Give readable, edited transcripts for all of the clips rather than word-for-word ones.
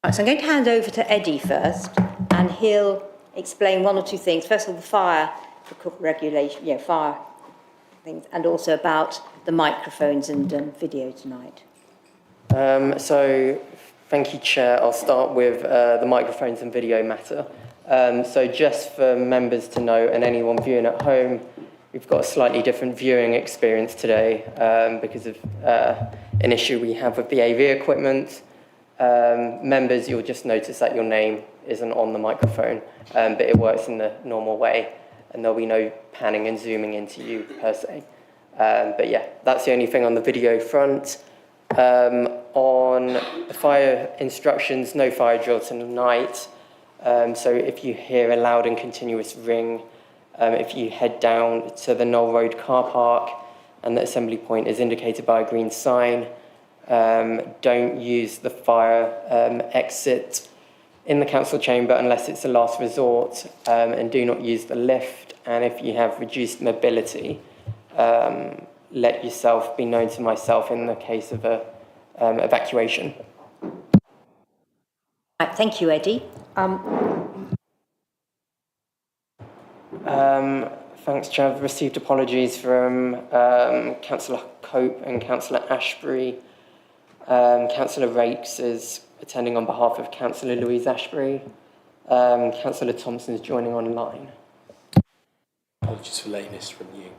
Right, so I'm going to hand over to Eddie first, and he'll explain one or two things. First of all, the fire regulation, fire things, and also about the microphones and video tonight. So, thank you, Chair. I'll start with the microphones and video matter. So just for members to know and anyone viewing at home, we've got a slightly different viewing experience today because of an issue we have with the AV equipment. Members, you'll just notice that your name isn't on the microphone, but it works in the normal way, and there'll be no panning and zooming into you per se. But yeah, that's the only thing on the video front. On the fire instructions, no fire drill tonight. So if you hear a loud and continuous ring, if you head down to the Knoll Road car park and the assembly point is indicated by a green sign, don't use the fire exit in the council chamber unless it's a last resort, and do not use the lift. And if you have reduced mobility, let yourself be known to myself in the case of a evacuation. Right, thank you, Eddie. Thanks, Chair. I've received apologies from Councillor Cope and Councillor Ashbury. Councillor Rakes is attending on behalf of Councillor Louise Ashbury. Councillor Thompson is joining online. Apologies for lateness from you.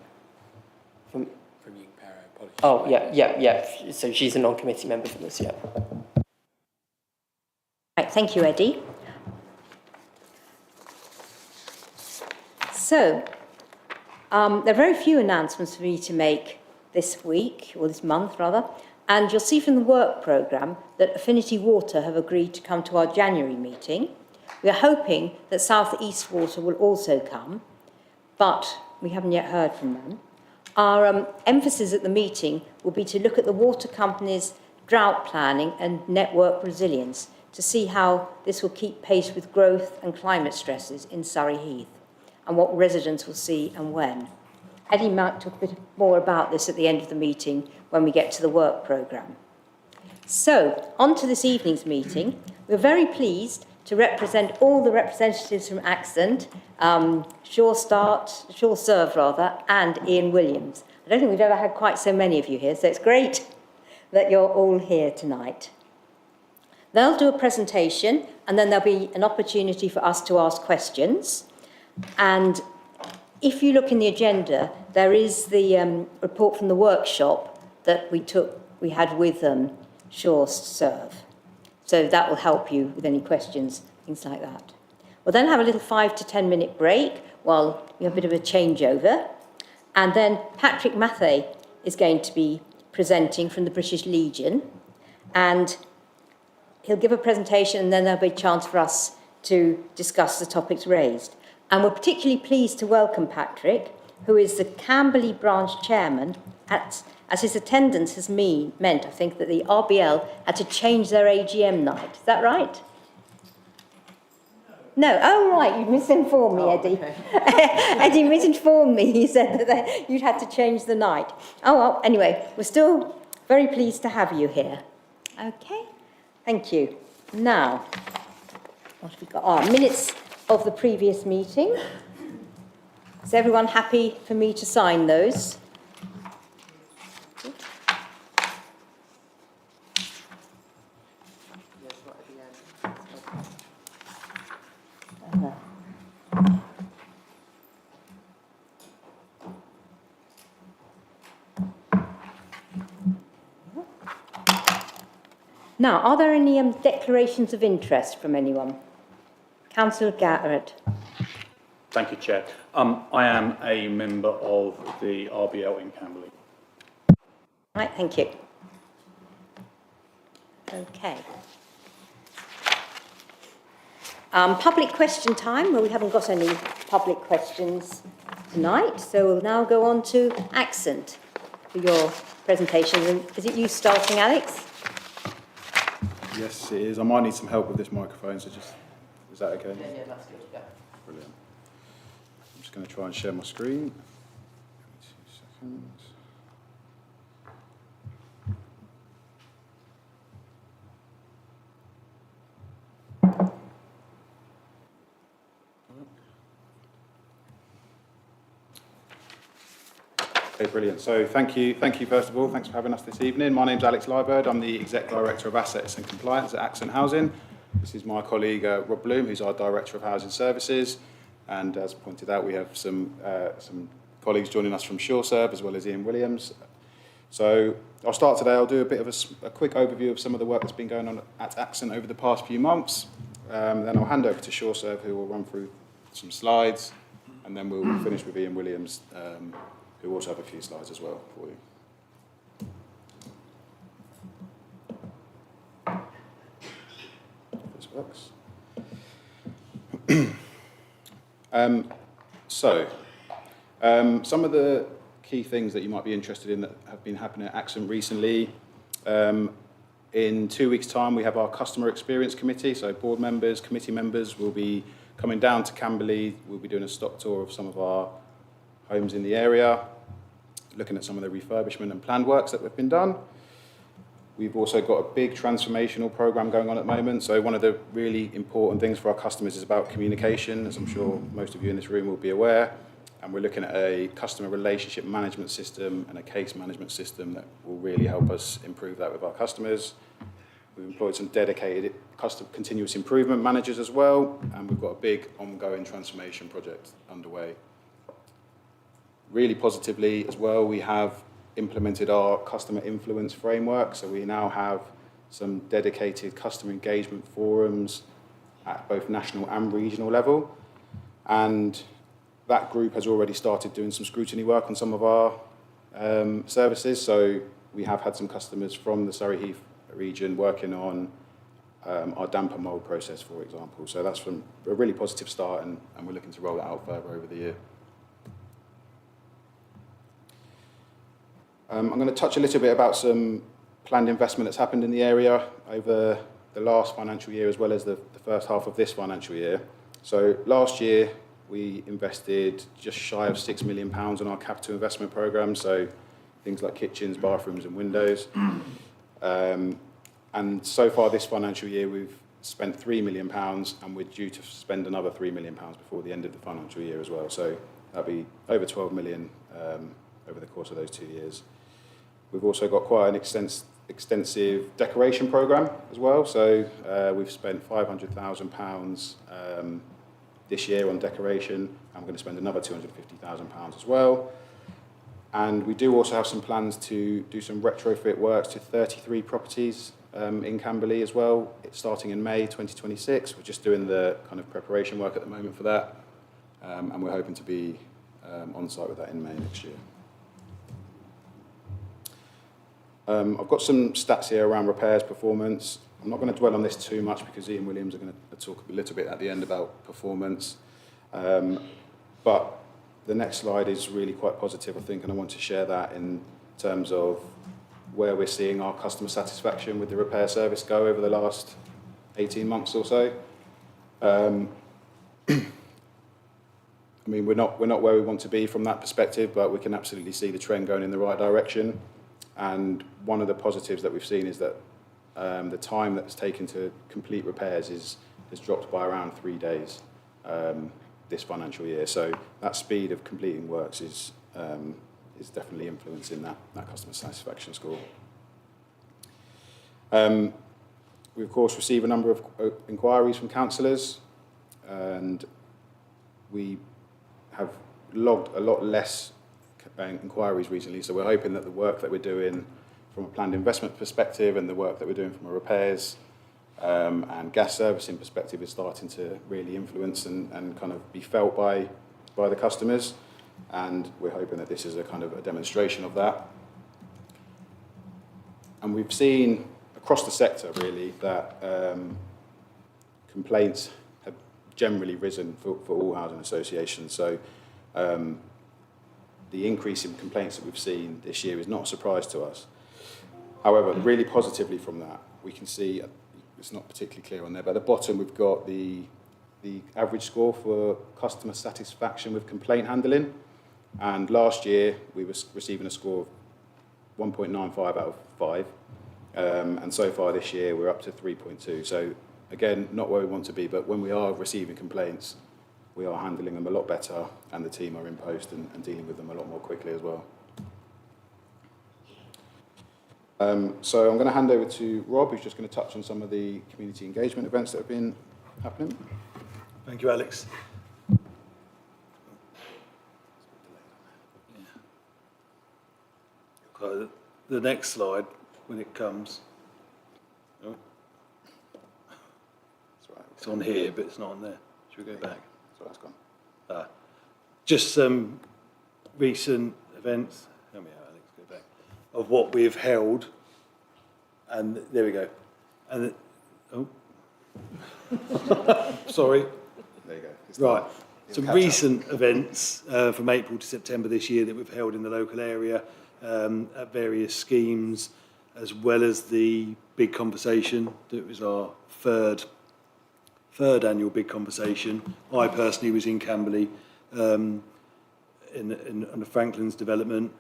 From you, Para. Apologies. Oh, yeah. So she's a non-committee member for this, yeah. Right, thank you, Eddie. So, there are very few announcements for me to make this week, or this month rather, and you'll see from the work programme that Affinity Water have agreed to come to our January meeting. We are hoping that South East Water will also come, but we haven't yet heard from them. Our emphasis at the meeting will be to look at the water company's drought planning and network resilience to see how this will keep pace with growth and climate stresses in Surrey Heath, and what residents will see and when. Eddie might talk a bit more about this at the end of the meeting when we get to the work programme. So, on to this evening's meeting. We're very pleased to represent all the representatives from Accent, Sure Serve, and Ian Williams. I don't think we've ever had quite so many of you here, so it's great that you're all here tonight. They'll do a presentation, and then there'll be an opportunity for us to ask questions. And if you look in the agenda, there is the report from the workshop that we had with Sure Serve. So that will help you with any questions, things like that. We'll then have a little 5 to 10 minute break while we have a bit of a changeover. And then Patrick Mathey is going to be presenting from the British Legion. And he'll give a presentation, and then there'll be a chance for us to discuss the topics raised. And we're particularly pleased to welcome Patrick, who is the Camberley branch chairman, as his attendance has meant, I think, that the RBL had to change their AGM night. Is that right? No. Oh, right. You misinformed me, Eddie. Okay. Eddie misinformed me. He said that you'd had to change the night. Oh, well, anyway, we're still very pleased to have you here. Okay. Thank you. Now, what have we got? Minutes of the previous meeting. Is everyone happy for me to sign those? Now, are there any declarations of interest from anyone? Councillor Garrett. Thank you, Chair. I am a member of the RBL in Camberley. Right, thank you. Okay. Public question time. Well, we haven't got any public questions tonight, so we'll now go on to Accent for your presentation. And is it you starting, Alex? Yes, it is. I might need some help with this microphone, so just, is that okay? Yeah, that's good, yeah. Brilliant. I'm just going to try and share my screen. 2 seconds. Okay, brilliant. So thank you first of all. Thanks for having us this evening. My name's Alex Liebird. I'm the Exec Director of Assets and Compliance at Accent Housing. This is my colleague Rob Bloom, who's our Director of Housing Services. And as pointed out, we have some colleagues joining us from SureServe as well as Ian Williams. So I'll start today. I'll do a bit of a quick overview of some of the work that's been going on at Accent over the past few months. Then I'll hand over to SureServe, who will run through some slides, and then we'll finish with Ian Williams, who also have a few slides as well for you. This works. Some of the key things that you might be interested in that have been happening at Accent recently. In 2 weeks' time, we have our Customer Experience Committee, so board members, committee members will be coming down to Camberley. We'll be doing a stock tour of some of our homes in the area, looking at some of the refurbishment and planned works that have been done. We've also got a big transformational program going on at the moment. So one of the really important things for our customers is about communication, as I'm sure most of you in this room will be aware. And we're looking at a customer relationship management system and a case management system that will really help us improve that with our customers. We've employed some dedicated continuous improvement managers as well, and we've got a big ongoing transformation project underway. Really positively as well, we have implemented our customer influence framework, so we now have some dedicated customer engagement forums at both national and regional level, and that group has already started doing some scrutiny work on some of our services. So we have had some customers from the Surrey Heath region working on our damper mould process, for example. So that's from a really positive start, and we're looking to roll that out further over the year. I'm going to touch a little bit about some planned investment that's happened in the area over the last financial year as well as the first half of this financial year. So last year we invested just shy of £6 million on our capital investment programme, so things like kitchens, bathrooms and windows. And so far this financial year we've spent £3 million, and we're due to spend another £3 million before the end of the financial year as well. So that'll be over 12 million over the course of those 2 years. We've also got quite an extensive decoration programme as well. So we've spent £500,000 this year on decoration. I'm going to spend another £250,000 as well. And we do also have some plans to do some retrofit works to 33 properties in Camberley as well. It's starting in May 2026. We're just doing the kind of preparation work at the moment for that. And we're hoping to be on site with that in May next year. I've got some stats here around repairs performance. I'm not going to dwell on this too much because Ian Williams are going to talk a little bit at the end about performance. But the next slide is really quite positive, I think, and I want to share that in terms of where we're seeing our customer satisfaction with the repair service go over the last 18 months or so. I mean, we're not where we want to be from that perspective, but we can absolutely see the trend going in the right direction. And one of the positives that we've seen is that the time that's taken to complete repairs has dropped by around 3 days this financial year. So that speed of completing works is definitely influencing that customer satisfaction score. We, of course, receive a number of inquiries from councillors, and we have logged a lot less inquiries recently, so we're hoping that the work that we're doing from a planned investment perspective and the work that we're doing from a repairs and gas servicing perspective is starting to really influence and kind of be felt by the customers, and we're hoping that this is a kind of a demonstration of that. And we've seen across the sector really that complaints have generally risen for all housing associations. So the increase in complaints that we've seen this year is not a surprise to us. However, really positively from that, we can see, it's not particularly clear on there, but at the bottom we've got the average score for customer satisfaction with complaint handling. And last year we were receiving a score of 1.95 out of 5. And so far this year we're up to 3.2. So again, not where we want to be, but when we are receiving complaints, we are handling them a lot better, and the team are in post and dealing with them a lot more quickly as well. So I'm going to hand over to Rob, who's just going to touch on some of the community engagement events that have been happening. Thank you, Alex. So the next slide, when it comes, oh, That's right. it's on here, but it's not on there. Should we go back? So that's gone. Just some recent events. Help me out, Alex, go back. Of what we've held, and there we go. And sorry. There you go. It's Right. done. Some Catch up. recent events from April to September this year that we've held in the local area at various schemes, as well as the big conversation that was our third annual big conversation. I personally was in Camberley in the Franklin's development.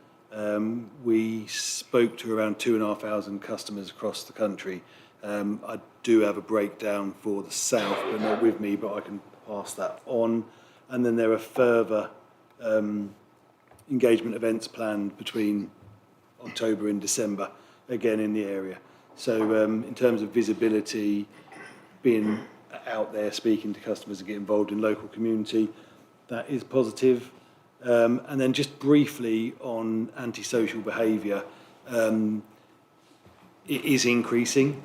We spoke to around 2,500 customers across the country. I do have a breakdown for the south, but not with me, but I can pass that on. And then there are further engagement events planned between October and December, again in the area. So in terms of visibility, being out there speaking to customers and get involved in local community, that is positive. And then just briefly on antisocial behaviour, it is increasing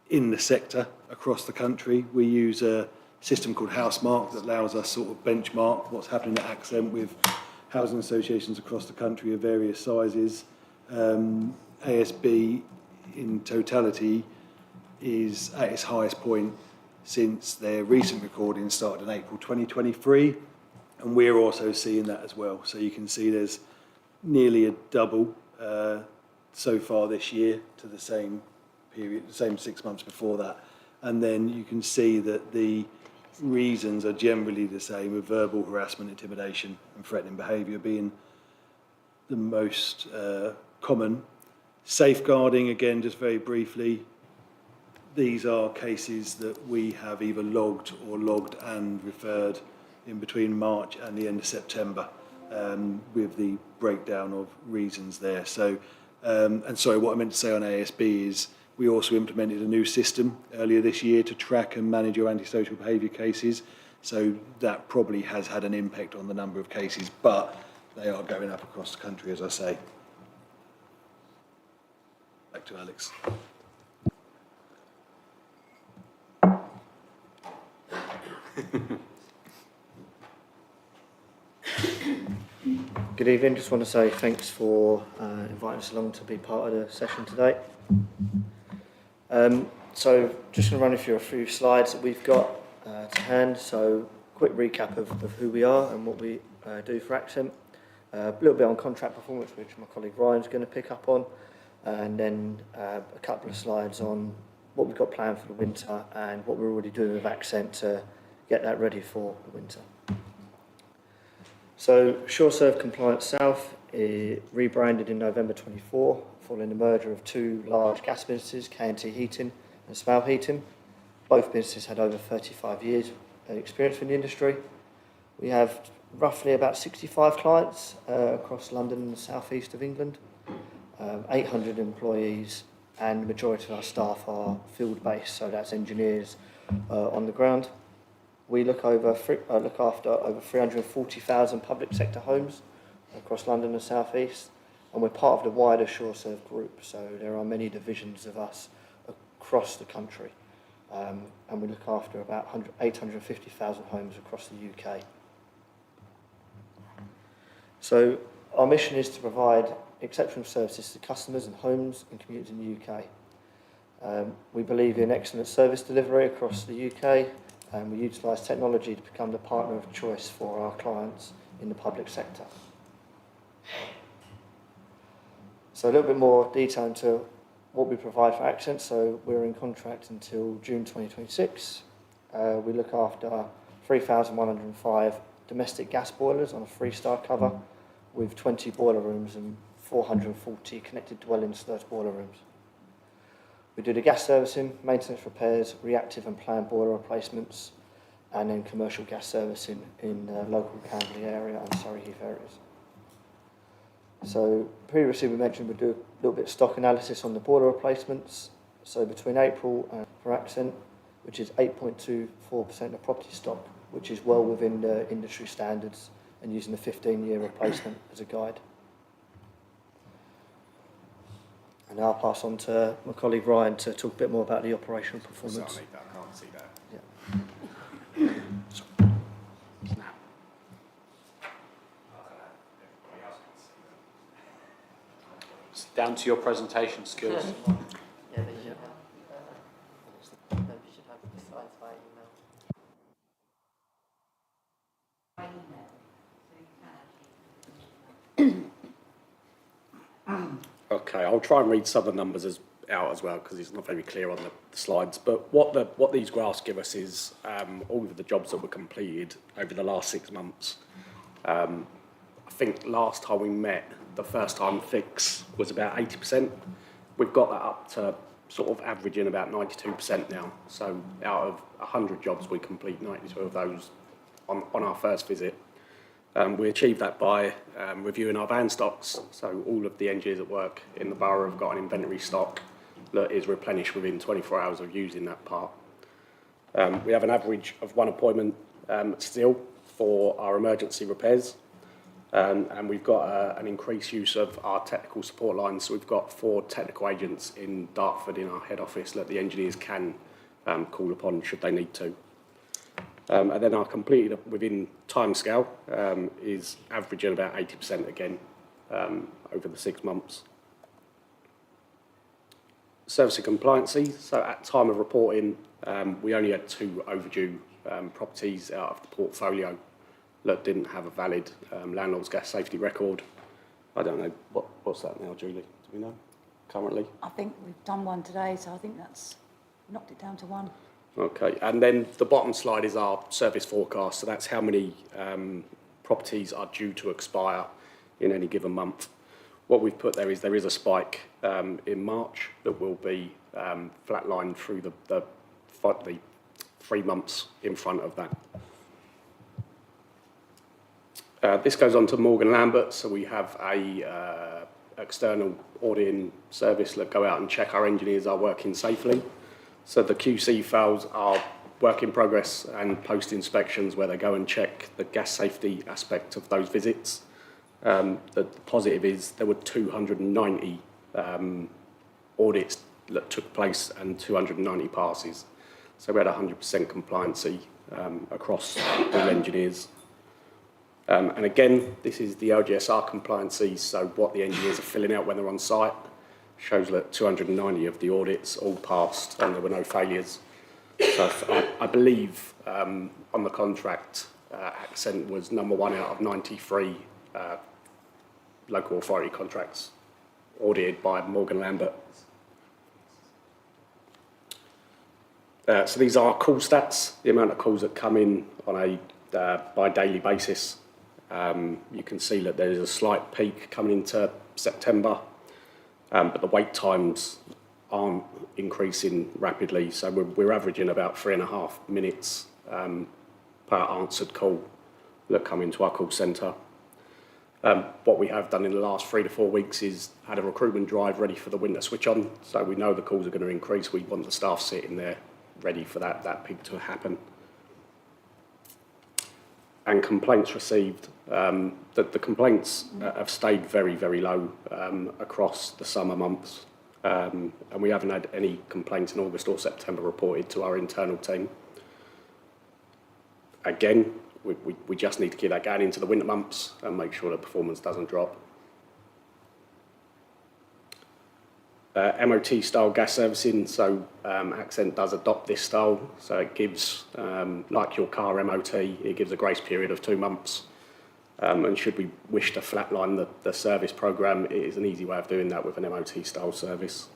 in the sector across the country. We use a system called Housemark that allows us sort of benchmark what's happening at Accent with housing associations across the country of various sizes. ASB in totality is at its highest point since their recent recording started in April 2023, and we're also seeing that as well. So you can see there's nearly a double so far this year to the same period, the same 6 months before that. And then you can see that the reasons are generally the same, with verbal harassment, intimidation and threatening behaviour being the most common. Safeguarding, again, just very briefly, these are cases that we have either logged and referred in between March and the end of September, with the breakdown of reasons there. So, and sorry, what I meant to say on ASB is we also implemented a new system earlier this year to track and manage your antisocial behaviour cases. So that probably has had an impact on the number of cases, but they are going up across the country, as I say. Back to Alex. Good evening. Just want to say thanks for inviting us along to be part of the session today. So just going to run you through a few slides that we've got to hand. So quick recap of who we are and what we do for Accent. A little bit on contract performance, which my colleague Ryan's going to pick up on. And then a couple of slides on what we've got planned for the winter and what we're already doing with Accent to get that ready for the winter. So SureServe Compliance South rebranded in November 24 following the merger of two large gas businesses, K&T Heating and Smal Heating. Both businesses had over 35 years experience in the industry. We have roughly about 65 clients across London and the southeast of England, 800 employees, and the majority of our staff are field-based, so that's engineers on the ground. We look after over 340,000 public sector homes across London and South East, and we're part of the wider SureServe group, so there are many divisions of us across the country, and we look after about 850,000 homes across the UK. So our mission is to provide exceptional services to customers and homes and communities in the UK. We believe in excellent service delivery across the UK, and we utilise technology to become the partner of choice for our clients in the public sector. So a little bit more detail into what we provide for Accent. So we're in contract until June 2026. We look after 3,105 domestic gas boilers on a 3-star cover with 20 boiler rooms and 440 connected dwelling/boiler rooms. We do the gas servicing, maintenance repairs, reactive and planned boiler replacements, and then commercial gas servicing in the local Camberley area and Surrey Heath areas. So previously we mentioned we'd do a little bit of stock analysis on the boiler replacements. So between April and for Accent, which is 8.24% of property stock, which is well within the industry standards, and using the 15-year replacement as a guide. And now I'll pass on to my colleague Ryan to talk a bit more about the operational performance. Sorry, I can't see that. Yeah. It's down to your presentation skills. Yeah, they should have. They should have the slides by email. Okay, I'll try and read some of the numbers out as well because it's not very clear on the slides. But what these graphs give us is all of the jobs that were completed over the last 6 months. I think last time we met, the first time fix was about 80%. We've got that up to sort of averaging about 92% now. So out of 100 jobs, we complete 92 of those on our first visit. We achieved that by reviewing our van stocks. So all of the engineers that work in the borough have got an inventory stock that is replenished within 24 hours of using that part. We have an average of 1 appointment still for our emergency repairs. And we've got an increased use of our technical support lines. So we've got 4 technical agents in Dartford in our head office that the engineers can call upon should they need to. And then our completed within timescale is averaging about 80% again over the 6 months. Service and compliancy. So at time of reporting, we only had 2 overdue properties out of the portfolio that didn't have a valid landlord's gas safety record. I don't know, what's that now, Julie? Do we know currently? I think we've done one today, so I think that's knocked it down to 1. Okay, and then the bottom slide is our service forecast. So that's how many properties are due to expire in any given month. What we've put there is a spike in March that will be flatlined through the 3 months in front of that. This goes on to Morgan Lambert, so we have a external auditing service that go out and check our engineers are working safely. So the QC files are work in progress and post inspections where they go and check the gas safety aspect of those visits. The positive is there were 290 audits that took place and 290 passes. So we had 100% compliancy across all engineers. And again, this is the LGSR compliancy, so what the engineers are filling out when they're on site shows that 290 of the audits all passed and there were no failures. So I believe on the contract, Accent was #1 out of 93 local authority contracts audited by Morgan Lambert. So these are call stats, the amount of calls that come in on a by daily basis. You can see that there is a slight peak coming into September, but the wait times aren't increasing rapidly. So we're averaging about 3.5 minutes per answered call that come into our call centre. What we have done in the last 3 to 4 weeks is had a recruitment drive ready for the winter switch on. So we know the calls are going to increase. We want the staff sitting there ready for that peak to happen. And complaints received. The complaints have stayed very, very low across the summer months. And we haven't had any complaints in August or September reported to our internal team. Again, we just need to keep that going into the winter months and make sure that performance doesn't drop. MOT style gas servicing, so Accent does adopt this style, so it gives, like your car MOT, it gives a grace period of 2 months. And should we wish to flatline the service programme, it is an easy way of doing that with an MOT style service.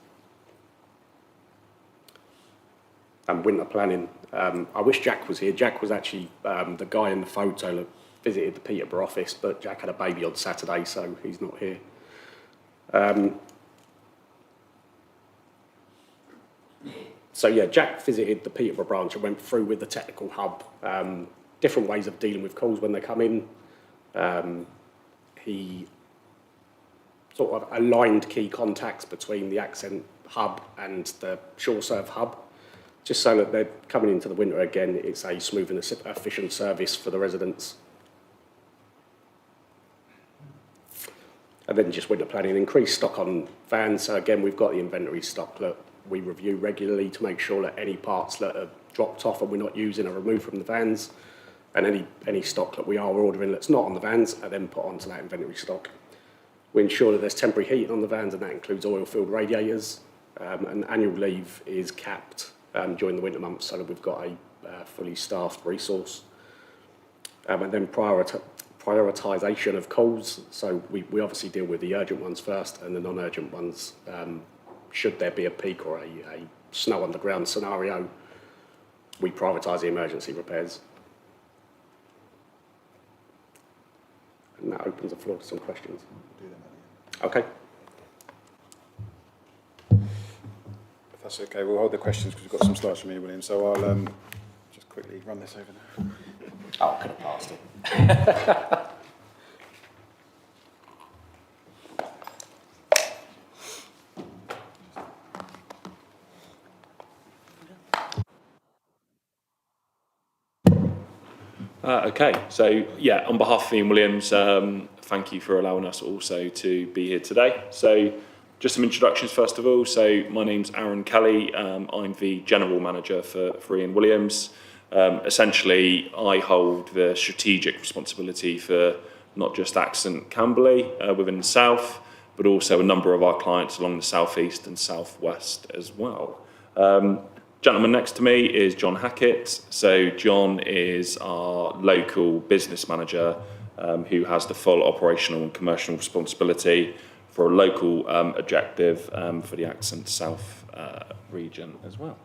And winter planning. I wish Jack was here. Jack was actually the guy in the photo that visited the Peterborough office, but Jack had a baby on Saturday, so he's not here. So yeah, Jack visited the Peterborough branch and went through with the technical hub, different ways of dealing with calls when they come in. He sort of aligned key contacts between the Accent hub and the SureServe hub, just so that they're coming into the winter again, it's a smooth and efficient service for the residents. And then just winter planning, increased stock on vans. So again, we've got the inventory stock that we review regularly to make sure that any parts that are dropped off and we're not using are removed from the vans, and any stock that we are ordering that's not on the vans are then put onto that inventory stock. We ensure that there's temporary heating on the vans, and that includes oil-filled radiators, and annual leave is capped during the winter months, so that we've got a fully staffed resource. And then prioritisation of calls, so we obviously deal with the urgent ones first and the non-urgent ones. Should there be a peak or a snow on the ground scenario, we prioritise the emergency repairs. And that opens the floor to some questions. Okay. If that's okay, we'll hold the questions because we've got some slides from Ian Williams. So I'll just quickly run this over now. Oh, I could have passed it. Okay, so yeah, on behalf of Ian Williams, thank you for allowing us also to be here today. So just some introductions first of all. So my name's Aaron Kelly. I'm the General Manager for Ian Williams. Essentially, I hold the strategic responsibility for not just Accent Camberley within the south, but also a number of our clients along the southeast and southwest as well. Gentleman next to me is John Hackett. So John is our local business manager who has the full operational and commercial responsibility for a local objective for the Accent South region as well.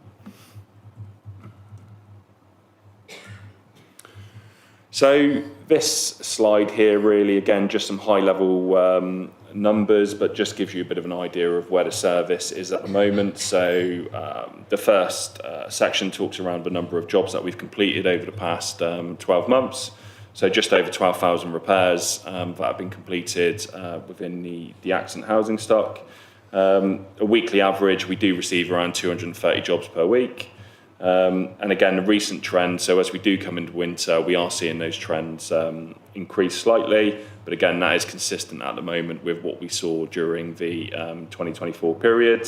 So this slide here really, again, just some high-level numbers, but just gives you a bit of an idea of where the service is at the moment. So the first section talks around the number of jobs that we've completed over the past 12 months. So just over 12,000 repairs that have been completed within the Accent housing stock. A weekly average, we do receive around 230 jobs per week. And again, the recent trend, so as we do come into winter, we are seeing those trends increase slightly, but again, that is consistent at the moment with what we saw during the 2024 period.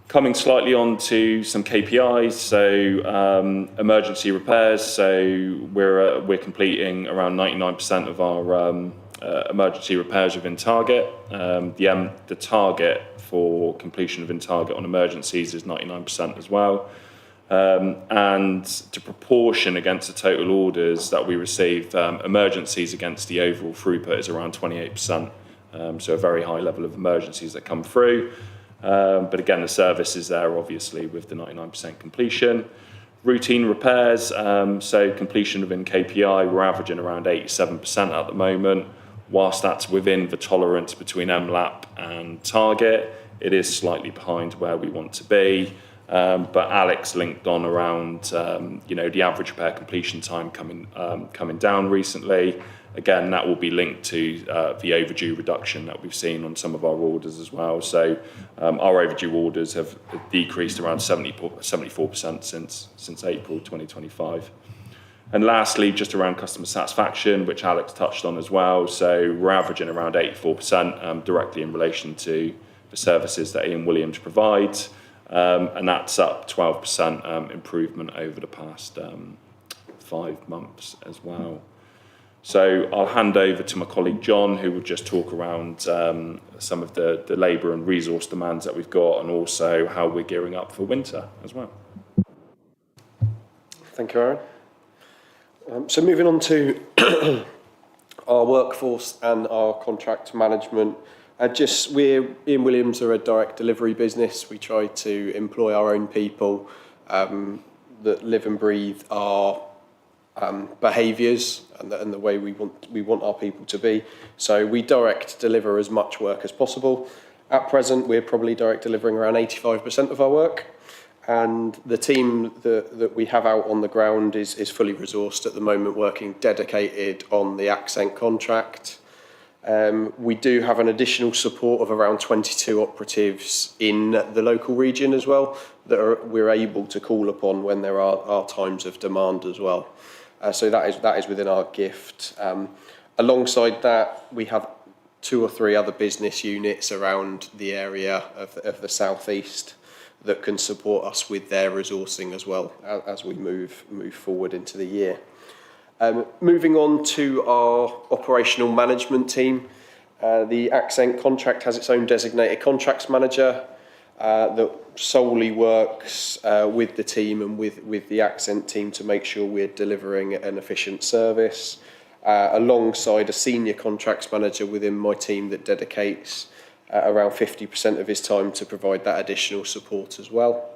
Coming slightly on to some KPIs, so emergency repairs, so we're completing around 99% of our emergency repairs within target. The target for completion within target on emergencies is 99% as well. And to proportion against the total orders that we receive, emergencies against the overall throughput is around 28%. So a very high level of emergencies that come through. But again, the service is there, obviously, with the 99% completion. Routine repairs, so completion within KPI, we're averaging around 87% at the moment. Whilst that's within the tolerance between MLAP and target, it is slightly behind where we want to be. But Alex linked on around, the average repair completion time coming down recently. Again, that will be linked to the overdue reduction that we've seen on some of our orders as well. So our overdue orders have decreased around 74% since April 2025. And lastly, just around customer satisfaction, which Alex touched on as well. So we're averaging around 84% directly in relation to the services that Ian Williams provides. And that's up 12% improvement over the past 5 months as well. So I'll hand over to my colleague John, who will just talk around some of the labour and resource demands that we've got, and also how we're gearing up for winter as well. Thank you, Aaron. So moving on to our workforce and our contract management. Ian Williams are a direct delivery business. We try to employ our own people that live and breathe our behaviours and the way we want our people to be. So we direct deliver as much work as possible. At present, we're probably direct delivering around 85% of our work. And the team that we have out on the ground is fully resourced at the moment, working dedicated on the Accent contract. We do have an additional support of around 22 operatives in the local region as well that we're able to call upon when there are times of demand as well. So that is within our gift. Alongside that, we have 2 or 3 other business units around the area of the southeast that can support us with their resourcing as well as we move forward into the year. Moving on to our operational management team, the Accent contract has its own designated contracts manager that solely works with the team and with the Accent team to make sure we're delivering an efficient service, alongside a senior contracts manager within my team that dedicates around 50% of his time to provide that additional support as well.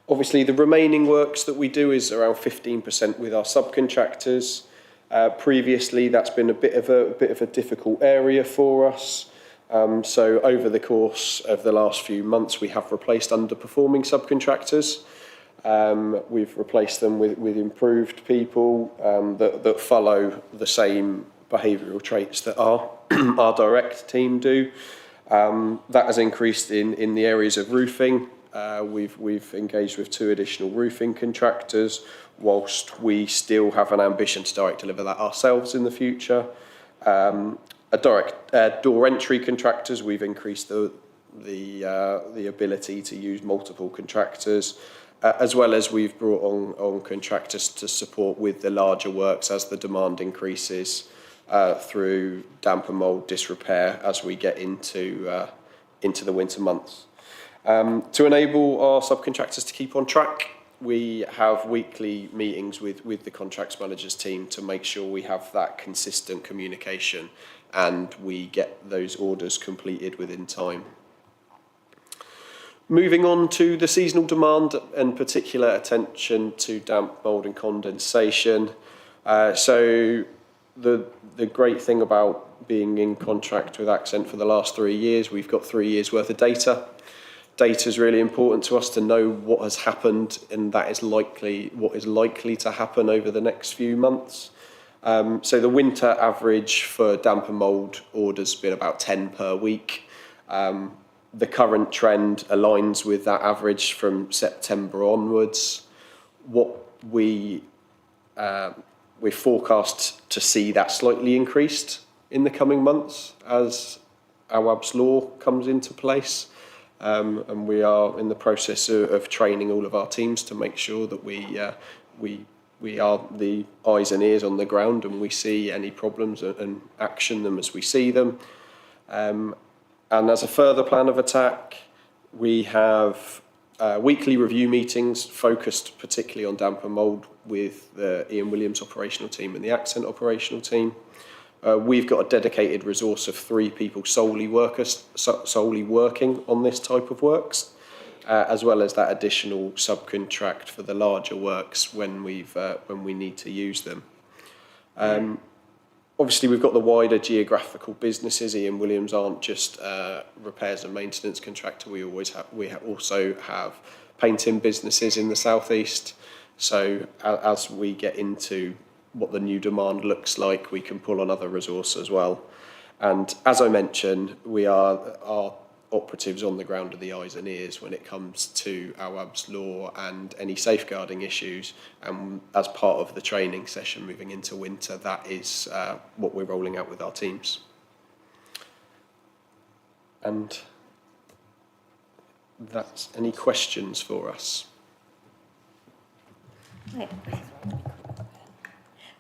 Obviously, the remaining works that we do is around 15% with our subcontractors. Previously, that's been a bit of a difficult area for us. So over the course of the last few months, we have replaced underperforming subcontractors. We've replaced them with improved people that follow the same behavioural traits that our direct team do. That has increased in the areas of roofing. We've engaged with 2 additional roofing contractors, whilst we still have an ambition to direct deliver that ourselves in the future. Door entry contractors, we've increased the ability to use multiple contractors, as well as we've brought on contractors to support with the larger works as the demand increases through damp and mould disrepair as we get into the winter months. To enable our subcontractors to keep on track, we have weekly meetings with the contracts managers team to make sure we have that consistent communication and we get those orders completed within time. Moving on to the seasonal demand and particular attention to damp, mould and condensation. So the great thing about being in contract with Accent for the last 3 years, we've got 3 years worth of data. Data is really important to us to know what has happened, and that is what is likely to happen over the next few months. So the winter average for damp and mould orders has been about 10 per week. The current trend aligns with that average from September onwards. What we forecast to see that slightly increased in the coming months as Awaab's law comes into place. And we are in the process of training all of our teams to make sure that we are the eyes and ears on the ground and we see any problems and action them as we see them. And as a further plan of attack, we have weekly review meetings focused particularly on damp and mould with the Ian Williams operational team and the Accent operational team. We've got a dedicated resource of 3 people solely working on this type of works, as well as that additional subcontract for the larger works when we need to use them. Obviously, we've got the wider geographical businesses. Ian Williams aren't just repairs and maintenance contractor. We also have painting businesses in the southeast. So as we get into what the new demand looks like, we can pull on other resources as well. And as I mentioned, our operatives on the ground are the eyes and ears when it comes to Awaab's law and any safeguarding issues. And as part of the training session moving into winter, that is what we're rolling out with our teams. And that's any questions for us?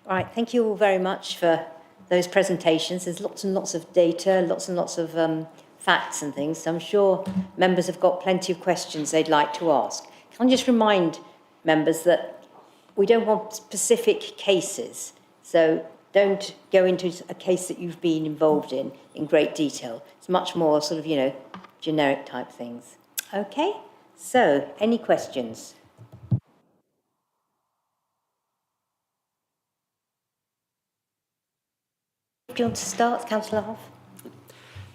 Right, thank you all very much for those presentations. There's lots and lots of data, lots and lots of facts and things. So I'm sure members have got plenty of questions they'd like to ask. Can I just remind members that we don't want specific cases. So don't go into a case that you've been involved in great detail. It's much more sort of, generic type things. Okay, so any questions? Do you want to start, Councillor Hough?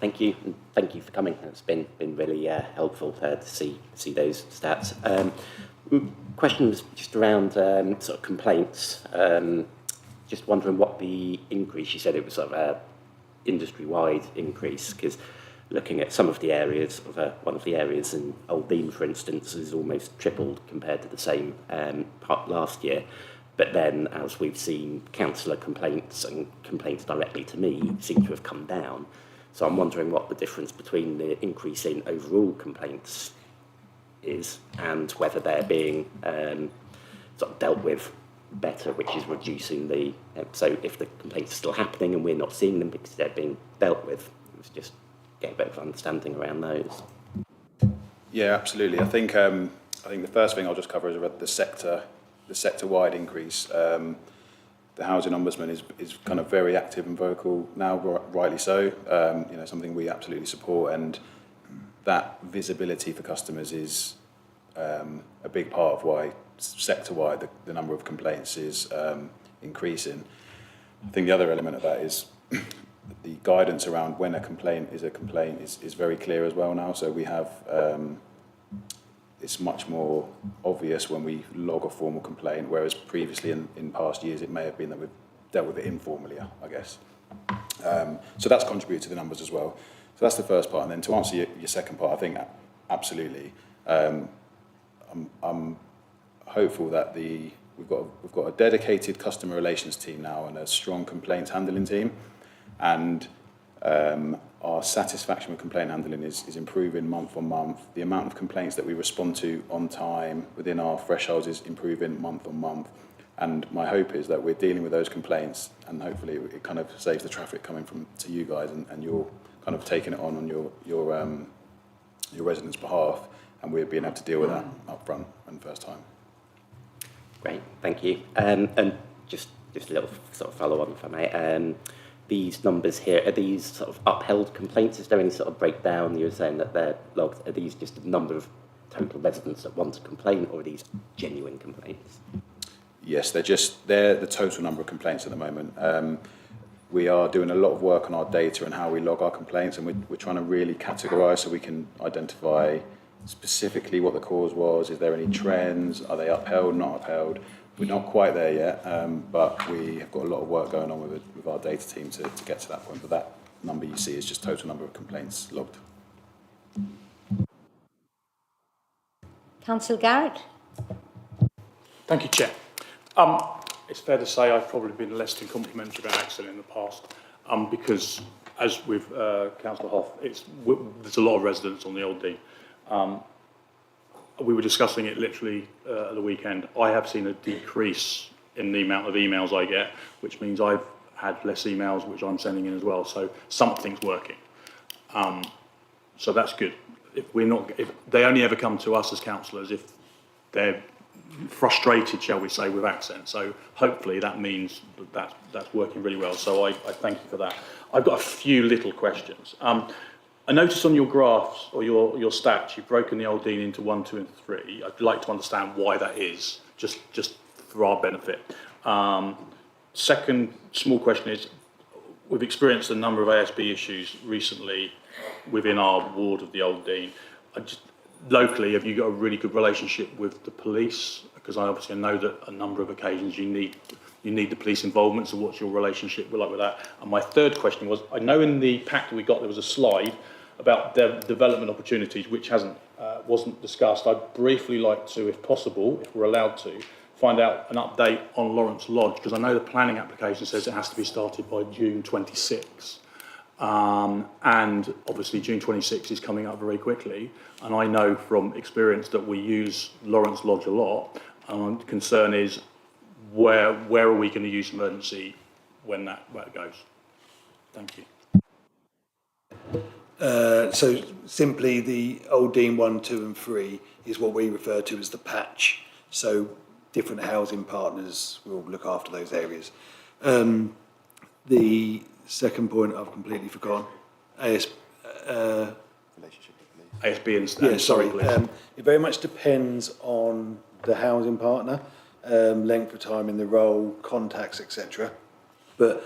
Thank you, and thank you for coming. It's been really helpful to see those stats. Question was just around sort of complaints. Just wondering what the increase. You said it was sort of industry-wide increase? Because looking at some of the areas, one of the areas in Old Dean, for instance, has almost tripled compared to the same part last year. But then, as we've seen, councillor complaints and complaints directly to me seem to have come down. So I'm wondering what the difference between the increase in overall complaints is and whether they're being sort of dealt with better, which is reducing the... so if the complaints are still happening and we're not seeing them because they're being dealt with, it's just get a bit of understanding around those. Yeah, absolutely. I think the first thing I'll just cover is about the sector-wide increase. The Housing Ombudsman is kind of very active and vocal now, rightly so. You know, something we absolutely support, and that visibility for customers is a big part of why sector-wide the number of complaints is increasing. I think the other element of that is the guidance around when a complaint is very clear as well now. So we have it's much more obvious when we log a formal complaint, whereas previously in past years it may have been that we've dealt with it informally, I guess. So that's contributed to the numbers as well. So that's the first part. And then to answer your second part, I think absolutely. I'm hopeful that we've got a dedicated customer relations team now and a strong complaints handling team, and our satisfaction with complaint handling is improving month on month. The amount of complaints that we respond to on time within our thresholds is improving month on month. And my hope is that we're dealing with those complaints, and hopefully it kind of saves the traffic coming to you guys, and you're kind of taking it on your residents' behalf, and we're being able to deal with that up front and first time. Great, thank you. And just a little sort of follow on, if I may. These numbers here, are these sort of upheld complaints? Is there any sort of breakdown? You were saying that they're logged. Are these just the number of total residents that want to complain, or are these genuine complaints? Yes, they're the total number of complaints at the moment. We are doing a lot of work on our data and how we log our complaints, and we're trying to really categorise so we can identify specifically what the cause was. Is there any trends? Are they upheld, not upheld? We're not quite there yet, but we have got a lot of work going on with our data team to get to that point. But that number you see is just total number of complaints logged. Councillor Garrett? Thank you, Chair. It's fair to say I've probably been less than complimentary about Accent in the past, because, as with Councillor Hoff, there's a lot of residents on the Old Dean. We were discussing it literally at the weekend. I have seen a decrease in the amount of emails I get, which means I've had less emails which I'm sending in as well. So something's working. So that's good. If they only ever come to us as councillors if they're frustrated, shall we say, with Accent. So hopefully that means that's working really well. So I thank you for that. I've got a few little questions. I noticed on your graphs or your stats, you've broken the Old Dean into 1, 2 and 3. I'd like to understand why that is, just for our benefit. Second small question is, we've experienced a number of ASB issues recently within our ward of the Old Dean. Locally, have you got a really good relationship with the police? Because I obviously know that a number of occasions you need the police involvement, so what's your relationship like with that? And my third question was, I know in the pack that we got there was a slide about development opportunities which wasn't discussed. I'd briefly like to, if possible, if we're allowed to, find out an update on Lawrence Lodge, because I know the planning application says it has to be started by June 26. And obviously June 26 is coming up very quickly, and I know from experience that we use Lawrence Lodge a lot, and the concern is where are we going to use emergency when that goes? Thank you. So simply the Old Dean 1, 2 and 3 is what we refer to as the patch. So different housing partners will look after those areas. The second point I've completely forgotten. Relationship with police. ASB and yeah, sorry. It very much depends on the housing partner, length of time in the role, contacts, etc. But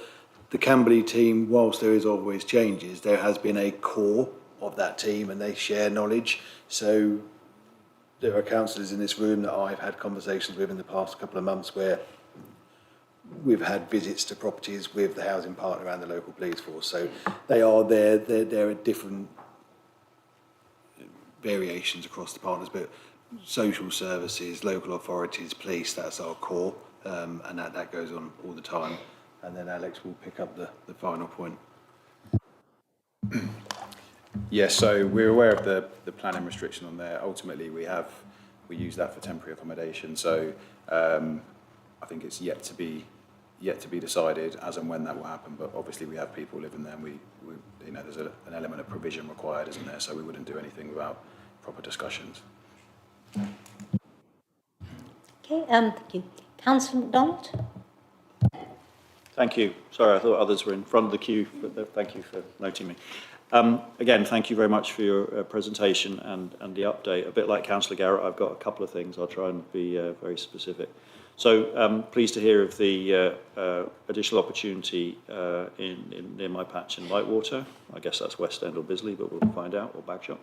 the Camberley team, whilst there is always changes, there has been a core of that team and they share knowledge. So there are councillors in this room that I've had conversations with in the past couple of months where we've had visits to properties with the housing partner and the local police force. So they are there. There are different variations across the partners, but social services, local authorities, police, that's our core, and that goes on all the time. And then Alex will pick up the final point. Yes, so we're aware of the planning restriction on there. Ultimately, we use that for temporary accommodation. So I think it's yet to be decided as and when that will happen. But obviously, we have people living there, and we there's an element of provision required, isn't there? So we wouldn't do anything without proper discussions. Okay, thank you. Councillor MacDonald? Thank you. Sorry, I thought others were in front of the queue, but thank you for noting me. Again, thank you very much for your presentation and the update. A bit like Councillor Garrett, I've got a couple of things. I'll try and be very specific. So, pleased to hear of the additional opportunity near my patch in Lightwater. I guess that's West End or Bisley, but we'll find out, or Bagshot.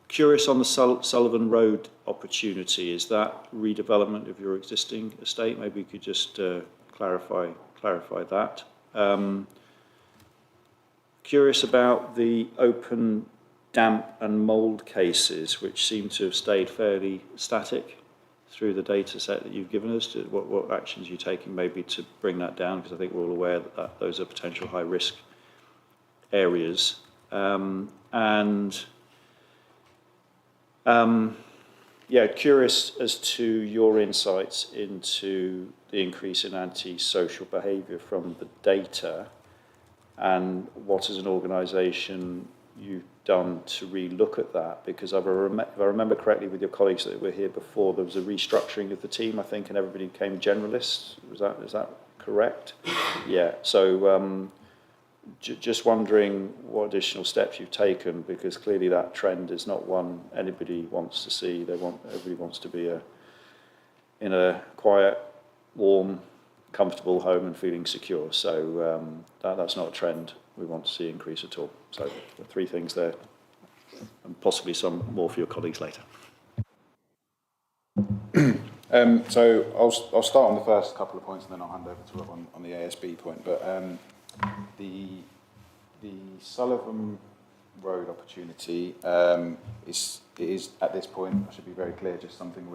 Curious on the Sullivan Road opportunity. Is that redevelopment of your existing estate? Maybe you could just clarify that. Curious about the open damp and mould cases, which seem to have stayed fairly static through the data set that you've given us. What actions are you taking maybe to bring that down? Because I think we're all aware that those are potential high risk areas. Curious as to your insights into the increase in antisocial behaviour from the data, and what as an organisation you've done to re-look at that, because if I remember correctly with your colleagues that were here before, there was a restructuring of the team, I think, and everybody became generalists. Is that correct? Yeah. So just wondering what additional steps you've taken, because clearly that trend is not one anybody wants to see. Everybody wants to be in a quiet, warm, comfortable home and feeling secure. So that's not a trend we want to see increase at all. So the three things there, and possibly some more for your colleagues later. So I'll start on the first couple of points, and then I'll hand over to Rob on the ASB point. But the Sullivan Road opportunity is at this point, I should be very clear, just something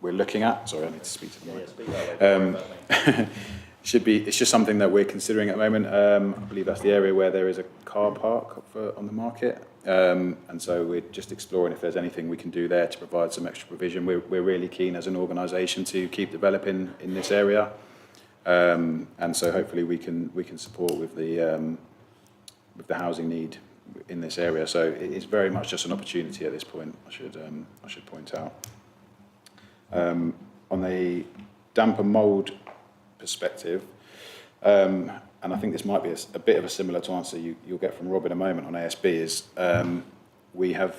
we're looking at. Sorry, I need to speak to the mic. It's just something that we're considering at the moment. I believe that's the area where there is a car park on the market. And so we're just exploring if there's anything we can do there to provide some extra provision. We're really keen as an organisation to keep developing in this area. And so hopefully we can support with the housing need in this area. So it's very much just an opportunity at this point, I should point out. On the damp and mould perspective, and I think this might be a bit of a similar to answer you'll get from Rob in a moment on ASB, is we have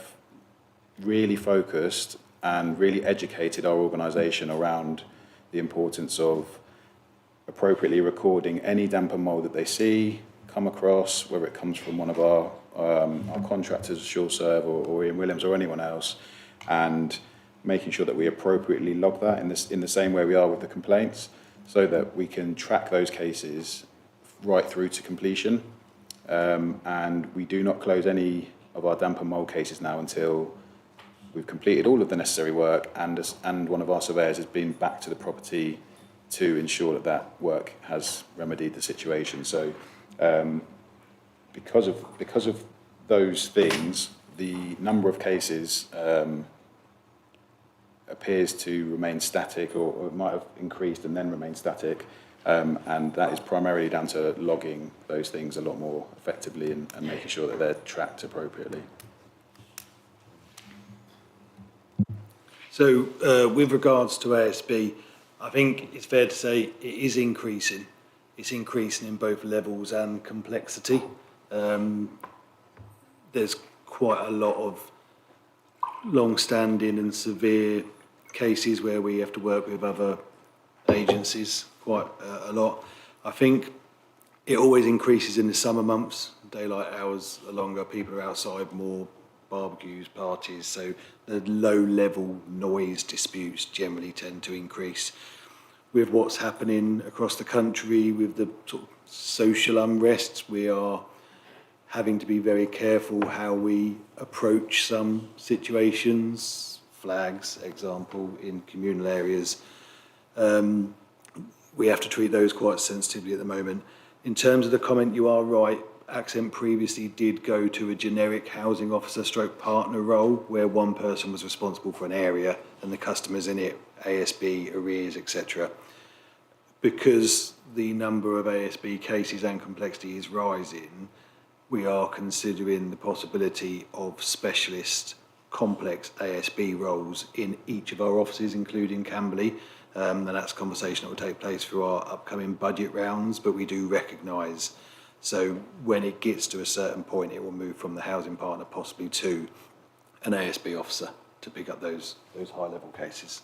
really focused and really educated our organisation around the importance of appropriately recording any damp and mould that they come across, whether it comes from one of our contractors, SureServe or Ian Williams or anyone else, and making sure that we appropriately log that in the same way we are with the complaints, so that we can track those cases right through to completion. And we do not close any of our damp and mould cases now until we've completed all of the necessary work and one of our surveyors has been back to the property to ensure that work has remedied the situation. So because of those things, the number of cases appears to remain static, or it might have increased and then remained static, and that is primarily down to logging those things a lot more effectively and making sure that they're tracked appropriately. So with regards to ASB, I think it's fair to say it is increasing. It's increasing in both levels and complexity. There's quite a lot of long-standing and severe cases where we have to work with other agencies quite a lot. I think it always increases in the summer months. Daylight hours are longer, people are outside more, barbecues, parties, so the low-level noise disputes generally tend to increase. with what's happening across the country, with the sort of social unrests, we are having to be very careful how we approach some situations. Flags, example, in communal areas. We have to treat those quite sensitively at the moment. In terms of the comment, you are right. Accent previously did go to a generic housing officer stroke partner role where one person was responsible for an area and the customers in it, ASB, arrears, etc. Because the number of ASB cases and complexity is rising, we are considering the possibility of specialist complex ASB roles in each of our offices, including Camberley. And that's a conversation that will take place through our upcoming budget rounds, but we do recognise. So when it gets to a certain point, it will move from the housing partner possibly to an ASB officer to pick up those high level cases.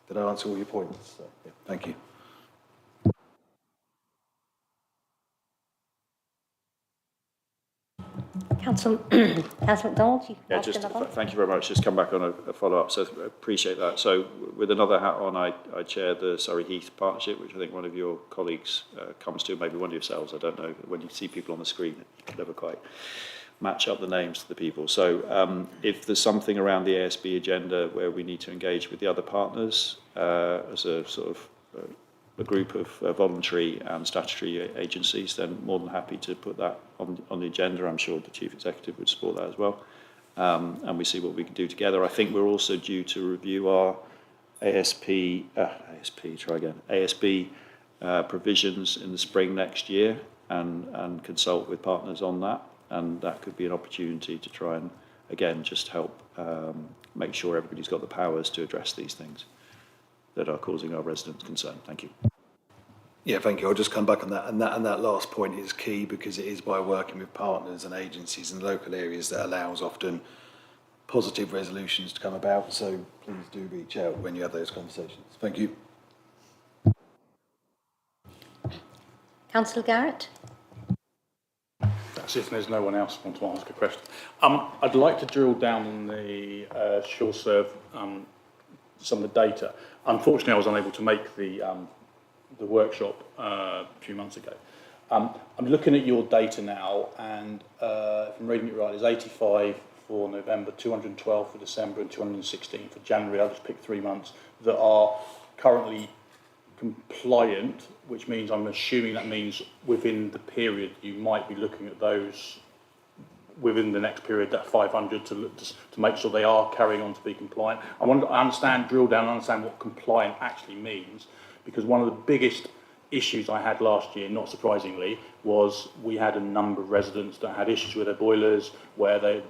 Did I answer all your points? So, yeah, thank you. Councillor MacDonald, you Yeah, asked just another one? thank you very much. Just come back on a follow-up, so appreciate that. So with another hat on, I chair the Surrey Heath Partnership, which I think one of your colleagues comes to, maybe one of yourselves, I don't know. When you see people on the screen, you can never quite match up the names to the people. So if there's something around the ASB agenda where we need to engage with the other partners as a sort of a group of voluntary and statutory agencies, then more than happy to put that on the agenda. I'm sure the Chief Executive would support that as well. And we see what we can do together. I think we're also due to review our ASB provisions in the spring next year and consult with partners on that. And that could be an opportunity to try and, again, just help make sure everybody's got the powers to address these things that are causing our residents concern. Thank you. Yeah, thank you. I'll just come back on that. And that last point is key because it is by working with partners and agencies in local areas that allows often positive resolutions to come about. So please do reach out when you have those conversations. Thank you. Councillor Garrett? That's if there's no one else who wants to ask a question. I'd like to drill down on the SureServe, some of the data. Unfortunately, I was unable to make the workshop a few months ago. I'm looking at your data now, and if I'm reading it right, there's 85 for November, 212 for December, and 216 for January. I'll just pick 3 months that are currently compliant, which means I'm assuming that means within the period you might be looking at those within the next period, that 500 to make sure they are carrying on to be compliant. I want to understand, drill down and understand what compliant actually means, because one of the biggest issues I had last year, not surprisingly, was we had a number of residents that had issues with their boilers where they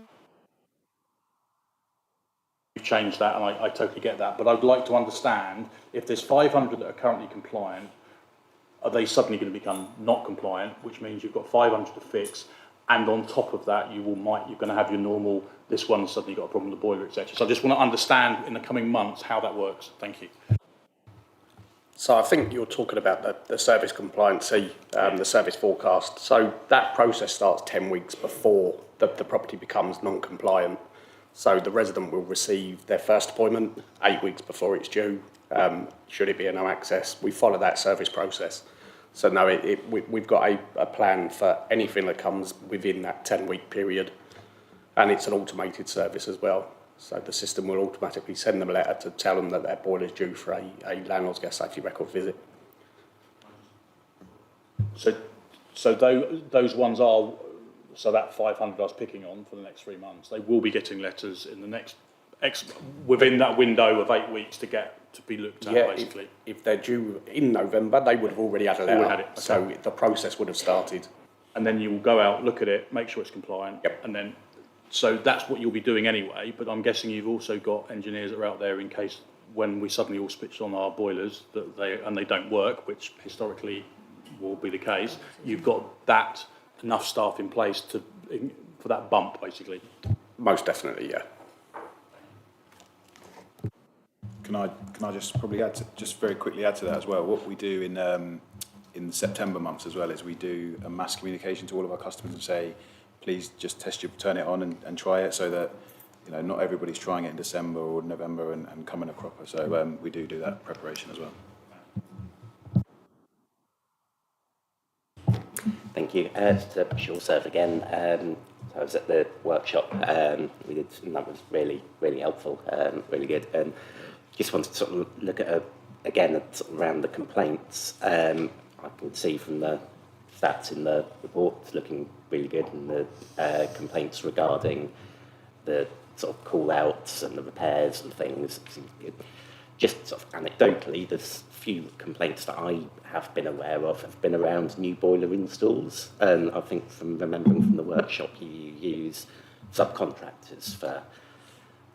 changed that, and I totally get that. But I'd like to understand if there's 500 that are currently compliant, are they suddenly going to become not compliant, which means you've got 500 to fix, and on top of that, you're going to have your normal, this one's suddenly got a problem with the boiler, etc. So I just want to understand in the coming months how that works. Thank you. So I think you're talking about the service compliancy, the service forecast. So that process starts 10 weeks before the property becomes non-compliant. So the resident will receive their first appointment 8 weeks before it's due. Should it be a no access, we follow that service process. So no, we've got a plan for anything that comes within that 10-week period, and it's an automated service as well. So the system will automatically send them a letter to tell them that their boiler is due for a landlord's gas safety record visit. So those ones are, so that 500 I was picking on for the next 3 months, they will be getting letters in the next within that window of 8 weeks to be looked at, basically. If they're due in November, they would have already had a letter. Had it. Okay. So the process would have started. And then you will go out, look at it, make sure it's compliant. Yep. And then, so that's what you'll be doing anyway, but I'm guessing you've also got engineers that are out there in case when we suddenly all switch on our boilers that they don't work, which historically will be the case. You've got that enough staff in place for that bump, basically. Most definitely, yeah. Can I just probably just very quickly add to that as well? What we do in the September months as well is we do a mass communication to all of our customers and say, please just turn it on and try it, so that not everybody's trying it in December or November and coming a cropper. So we do that preparation as well. thank you. To Shore Serve again. I was at the workshop we did, and that was really, really helpful, really good. And just wanted to sort of look at, again, sort of around the complaints. I can see from the stats in the report, it's looking really good, and the complaints regarding the sort of call-outs and the repairs and things seem good. Just sort of anecdotally, there's few complaints that I have been aware of have been around new boiler installs, and I think from remembering from the workshop you use subcontractors for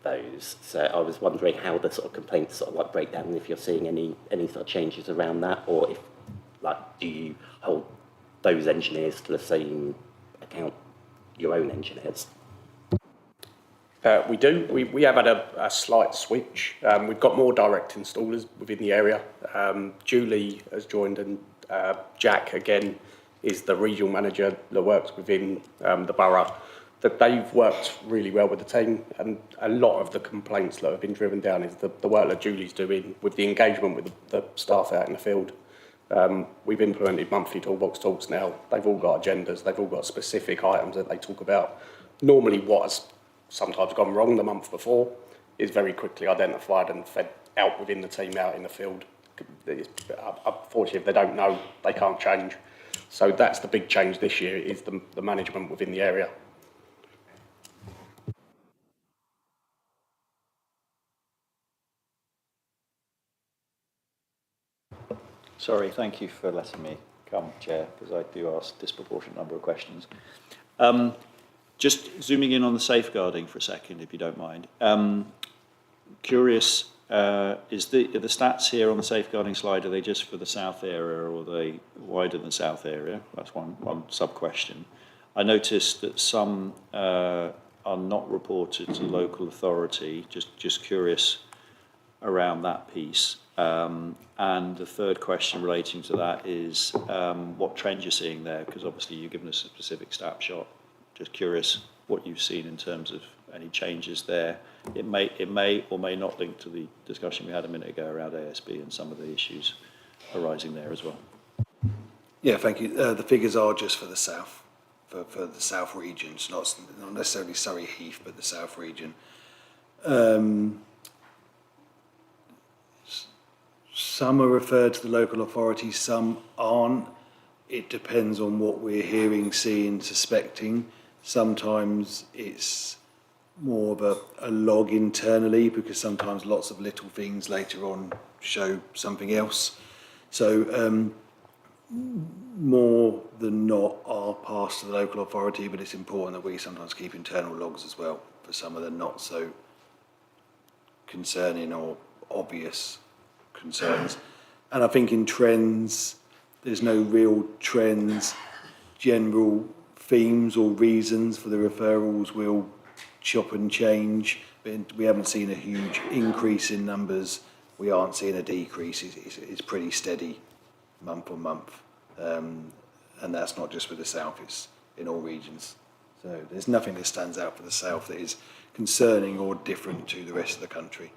those. So I was wondering how the sort of complaints sort of like break down, if you're seeing any sort of changes around that, or if like do you hold those engineers to the same account, your own engineers? We do. We have had a slight switch. We've got more direct installers within the area. Julie has joined, and Jack, again, is the regional manager that works within the borough. That they've worked really well with the team, and a lot of the complaints that have been driven down is the work that Julie's doing with the engagement with the staff out in the field. We've implemented monthly toolbox talks now. They've all got agendas. They've all got specific items that they talk about. Normally what has sometimes gone wrong the month before is very quickly identified and fed out within the team out in the field. Unfortunately, if they don't know, they can't change. So that's the big change this year, is the management within the area. Sorry, thank you for letting me come, Chair, because I do ask a disproportionate number of questions. Just zooming in on the safeguarding for a second, if you don't mind. Curious, is the stats here on the safeguarding slide, are they just for the south area, or are they wider than south area? That's one sub-question. I noticed that some are not reported to the local authority, just curious around that piece. And the third question relating to that is what trend you're seeing there, because obviously you've given us a specific snapshot. Just curious what you've seen in terms of any changes there. It may or may not link to the discussion we had a minute ago around ASB and some of the issues arising there as well. Yeah, thank you. The figures are just for the south, for the south regions, not necessarily Surrey Heath, but the south region. Some are referred to the local authority, some aren't. It depends on what we're hearing, seeing, suspecting. Sometimes it's more of a log internally, because sometimes lots of little things later on show something else. So more than not are passed to the local authority, but it's important that we sometimes keep internal logs as well for some of the not so concerning or obvious concerns. And I think in trends, there's no real trends. General themes or reasons for the referrals will chop and change, but we haven't seen a huge increase in numbers. We aren't seeing a decrease. It's pretty steady month on month. And that's not just with the south, it's in all regions. So there's nothing that stands out for the south that is concerning or different to the rest of the country.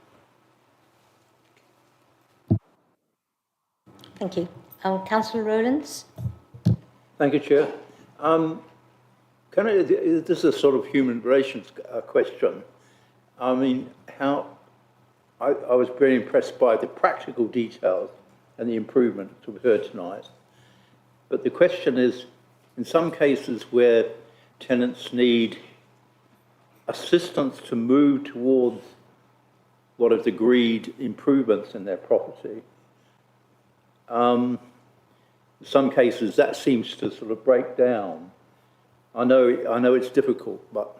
Thank you. Councillor Rowlands? Thank you, Chair. This is a sort of human relations question. I mean, I was very impressed by the practical details and the improvements we've heard tonight. But the question is, in some cases where tenants need assistance to move towards what is agreed improvements in their property, in some cases that seems to sort of break down. I know it's difficult, but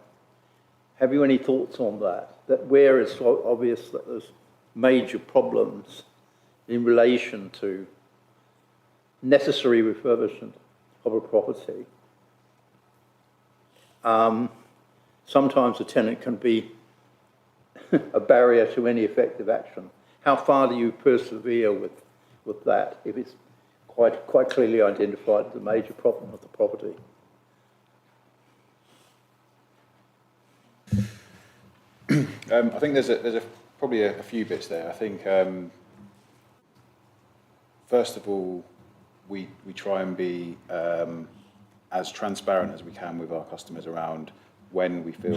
have you any thoughts on that? That where it's obvious that there's major problems in relation to necessary refurbishment of a property, sometimes a tenant can be a barrier to any effective action. How far do you persevere with that if it's quite clearly identified as a major problem with the property? I think there's probably a few bits there. I think first of all, we try and be as transparent as we can with our customers around when we feel,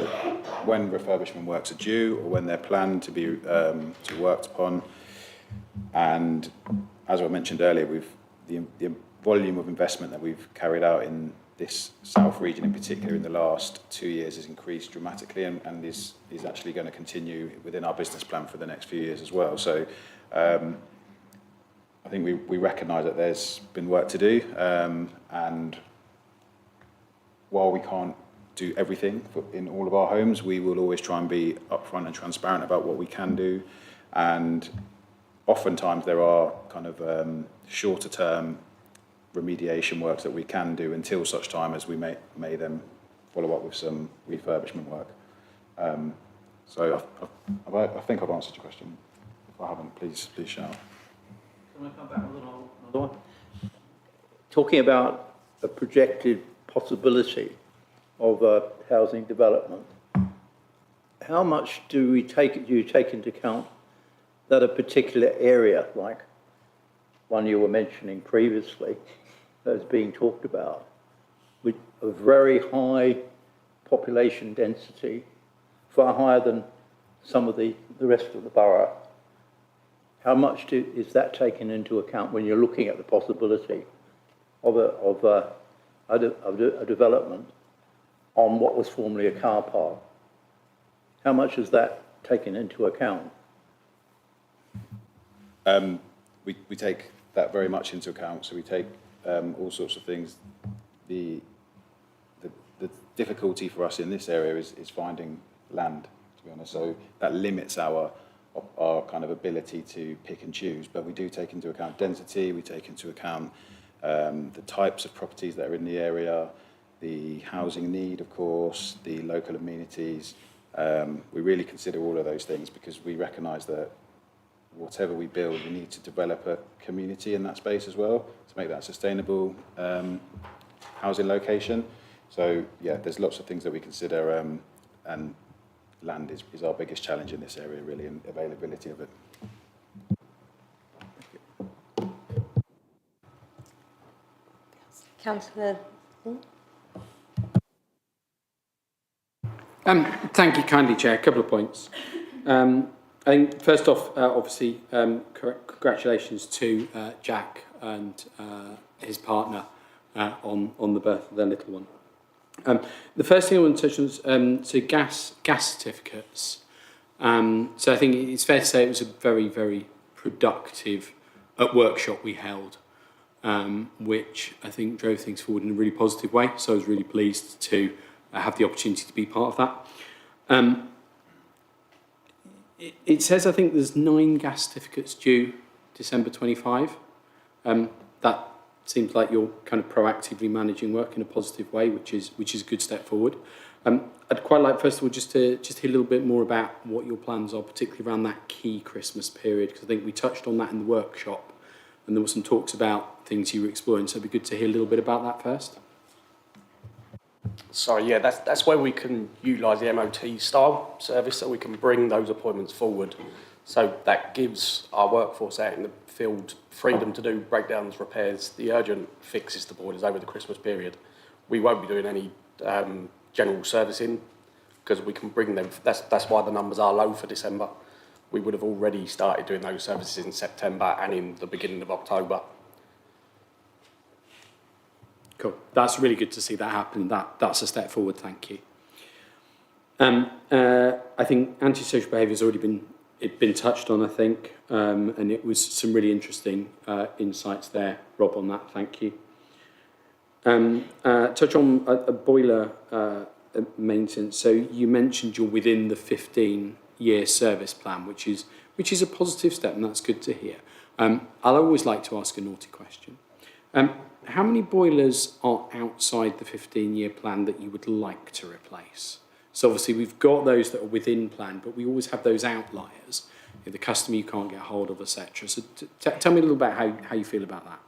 when refurbishment works are due or when they're planned to be worked upon. And as I mentioned earlier, the volume of investment that we've carried out in this South region in particular in the last 2 years has increased dramatically and is actually going to continue within our business plan for the next few years as well. So I think we recognise that there's been work to do, and while we can't do everything in all of our homes, we will always try and be upfront and transparent about what we can do. And oftentimes there are kind of shorter term remediation works that we can do until such time as we may then follow up with some refurbishment work. So I think I've answered your question. If I haven't, please shout. Can I come back with another one? Talking about a projected possibility of housing development, how much do you take into account that a particular area, like one you were mentioning previously, that is being talked about, with a very high population density, far higher than some of the rest of the borough? How much is that taken into account when you're looking at the possibility of a development on what was formerly a car park? How much is that taken into account? We take that very much into account. So we take all sorts of things. The difficulty for us in this area is finding land, to be honest. So that limits our kind of ability to pick and choose. But we do take into account density. We take into account the types of properties that are in the area, the housing need, of course, the local amenities. We really consider all of those things because we recognise that whatever we build, we need to develop a community in that space as well to make that a sustainable housing location. So yeah, there's lots of things that we consider, and land is our biggest challenge in this area, really, and availability of it. Councillor. Thank you kindly, Chair. A couple of points. I think first off, obviously, congratulations to Jack and his partner on the birth of their little one. The first thing I want to touch on is gas certificates. So I think it's fair to say it was a very, very productive workshop we held, which I think drove things forward in a really positive way. So I was really pleased to have the opportunity to be part of that. It says, I think there's 9 gas certificates due December 25. That seems like you're kind of proactively managing work in a positive way, which is a good step forward. I'd quite like, first of all, just to hear a little bit more about what your plans are, particularly around that key Christmas period, because I think we touched on that in the workshop, and there were some talks about things you were exploring, so it'd be good to hear a little bit about that first. So yeah, that's where we can utilise the MOT style service, so we can bring those appointments forward. So that gives our workforce out in the field freedom to do breakdowns, repairs, the urgent fixes to boilers over the Christmas period. We won't be doing any general servicing because we can bring them. That's why the numbers are low for December. We would have already started doing those services in September and in the beginning of October. Cool. That's really good to see that happen. That's a step forward. Thank you. I think antisocial behaviour has already been touched on, I think, and it was some really interesting insights there, Rob, on that. Thank you. Touch on a boiler maintenance. So you mentioned you're within the 15-year service plan, which is a positive step, and that's good to hear. I'll always like to ask a naughty question. How many boilers are outside the 15-year plan that you would like to replace? So obviously we've got those that are within plan, but we always have those outliers, the customer you can't get hold of, etc. So tell me a little about how you feel about that.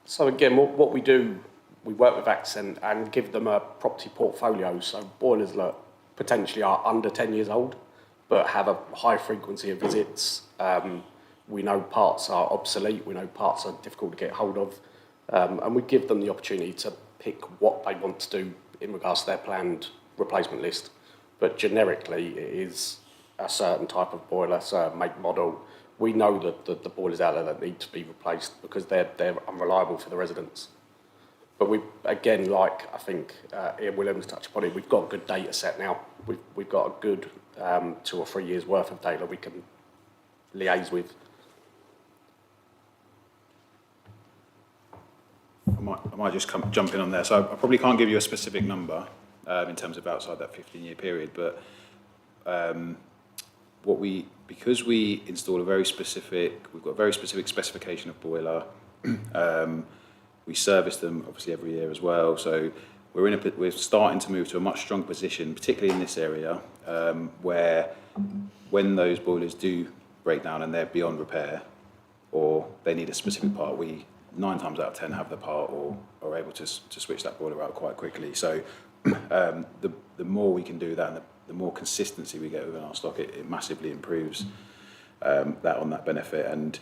So again, what we do, we work with Accent and give them a property portfolio. So boilers that potentially are under 10 years old, but have a high frequency of visits. We know parts are obsolete, we know parts are difficult to get hold of. And we give them the opportunity to pick what they want to do in regards to their planned replacement list. But generically, it is a certain type of boiler, certain make, model. We know that the boilers out there that need to be replaced because they're unreliable for the residents. But we, again, like I think Ian Williams touched upon it, we've got a good data set now. We've got a good 2 or 3 years worth of data we can liaise with. I might just jump in on there. So I probably can't give you a specific number in terms of outside that 15-year period, but because we install we've got a very specific specification of boiler. We service them obviously every year as well. So we're starting to move to a much stronger position, particularly in this area, where when those boilers do break down and they're beyond repair, or they need a specific part, we 9 times out of 10 have the part or are able to switch that boiler out quite quickly. So the more we can do that and the more consistency we get within our stock, it massively improves that on that benefit. And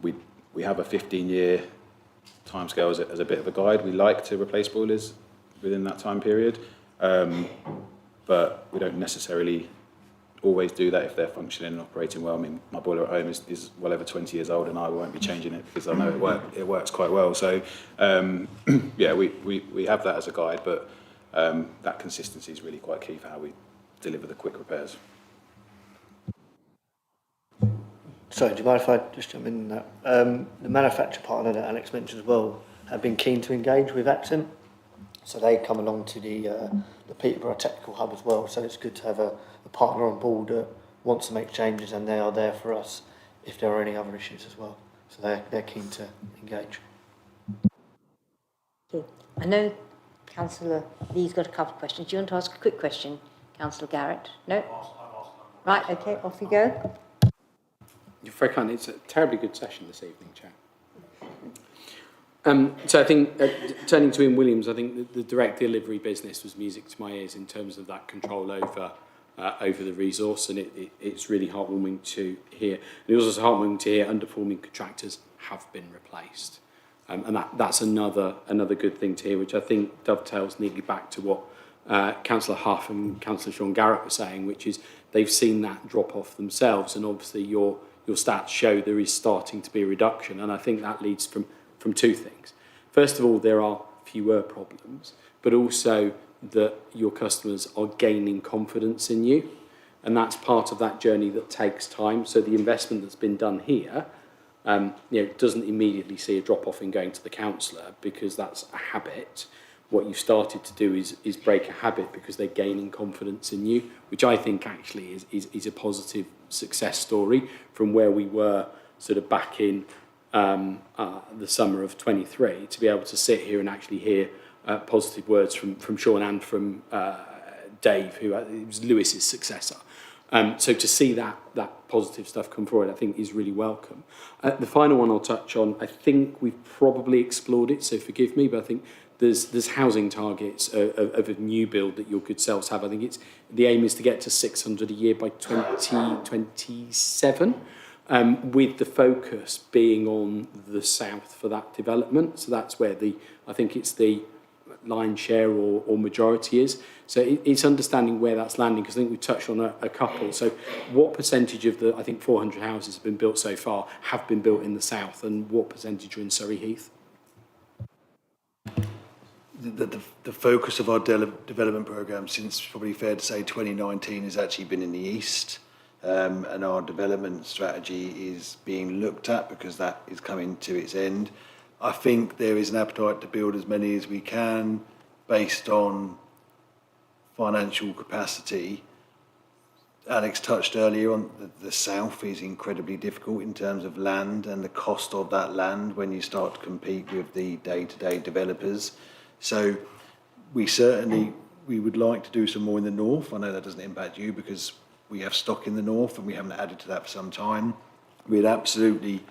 we have a 15-year timescale as a bit of a guide. We like to replace boilers within that time period, but we don't necessarily always do that if they're functioning and operating well. I mean, my boiler at home is well over 20 years old and I won't be changing it because I know it works quite well. So yeah, we have that as a guide, but that consistency is really quite key for how we deliver the quick repairs. Sorry, do you mind if I just jump in on that? The manufacturer partner that Alex mentioned as well have been keen to engage with Accent. So they come along to the Peterborough Technical Hub as well. So it's good to have a partner on board that wants to make changes, and they are there for us if there are any other issues as well. So they're keen to engage. Okay. I know Councillor Lee's got a couple of questions. Do you want to ask a quick question, Councillor Garrett? No? Right, okay, off you go. You're very kind. It's a terribly good session this evening, Chair. So I think, turning to Ian Williams, I think the direct delivery business was music to my ears in terms of that control over the resource, and it's really heartwarming to hear. And it was also heartwarming to hear underperforming contractors have been replaced. And that's another good thing to hear, which I think dovetails neatly back to what Councillor Huff and Councillor Sean Garrett were saying, which is they've seen that drop off themselves, and obviously your stats show there is starting to be a reduction, and I think that leads from 2 things. First of all, there are fewer problems, but also that your customers are gaining confidence in you, and that's part of that journey that takes time. So the investment that's been done here, doesn't immediately see a drop off in going to the councillor because that's a habit. What you've started to do is break a habit because they're gaining confidence in you, which I think actually is a positive success story from where we were sort of back in the summer of 23, to be able to sit here and actually hear positive words from Sean and from Dave, who was Lewis's successor. So to see that positive stuff come forward, I think is really welcome. The final one I'll touch on, I think we've probably explored it, so forgive me, but I think there's housing targets of a new build that your good selves have. I think the aim is to get to 600 a year by 2027. With the focus being on the south for that development. So that's where I think it's the lion's share or majority is. So it's understanding where that's landing, because I think we've touched on a couple. So what percentage of the, I think 400 houses have been built so far, have been built in the south, and what percentage are in Surrey Heath? The focus of our development programme since, probably fair to say, 2019 has actually been in the east. And our development strategy is being looked at because that is coming to its end. I think there is an appetite to build as many as we can based on financial capacity. Alex touched earlier on the south is incredibly difficult in terms of land and the cost of that land when you start to compete with the day-to-day developers. So we would like to do some more in the north. I know that doesn't impact you because we have stock in the north and we haven't added to that for some time. We'd absolutely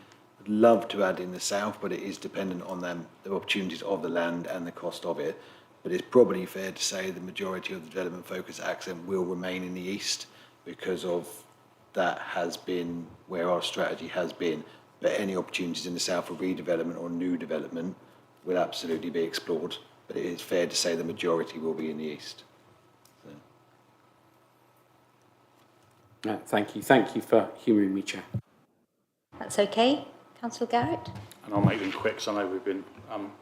love to add in the south, but it is dependent on the opportunities of the land and the cost of it. But it's probably fair to say the majority of the development focus Accent will remain in the east because of that has been where our strategy has been. but any opportunities in the south for redevelopment or new development will absolutely be explored. But it is fair to say the majority will be in the east. Thank you. Thank you for humouring me, Chair. That's okay. Councillor Garrett? And I'll make them quick, because I know we've been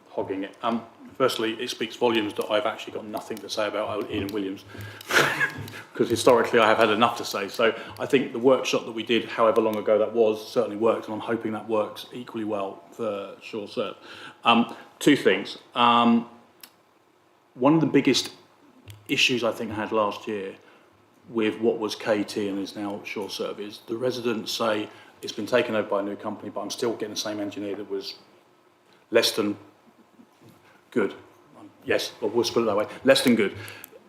hogging it. Firstly, it speaks volumes that I've actually got nothing to say about Ian Williams, because historically I have had enough to say. So I think the workshop that we did, however long ago that was, certainly worked, and I'm hoping that works equally well for Shore Serve. Two things. One of the biggest issues I think I had last year with what was KT and is now Shore Serve is the residents say it's been taken over by a new company, but I'm still getting the same engineer that was less than good. Yes, well, we'll put it that way, less than good.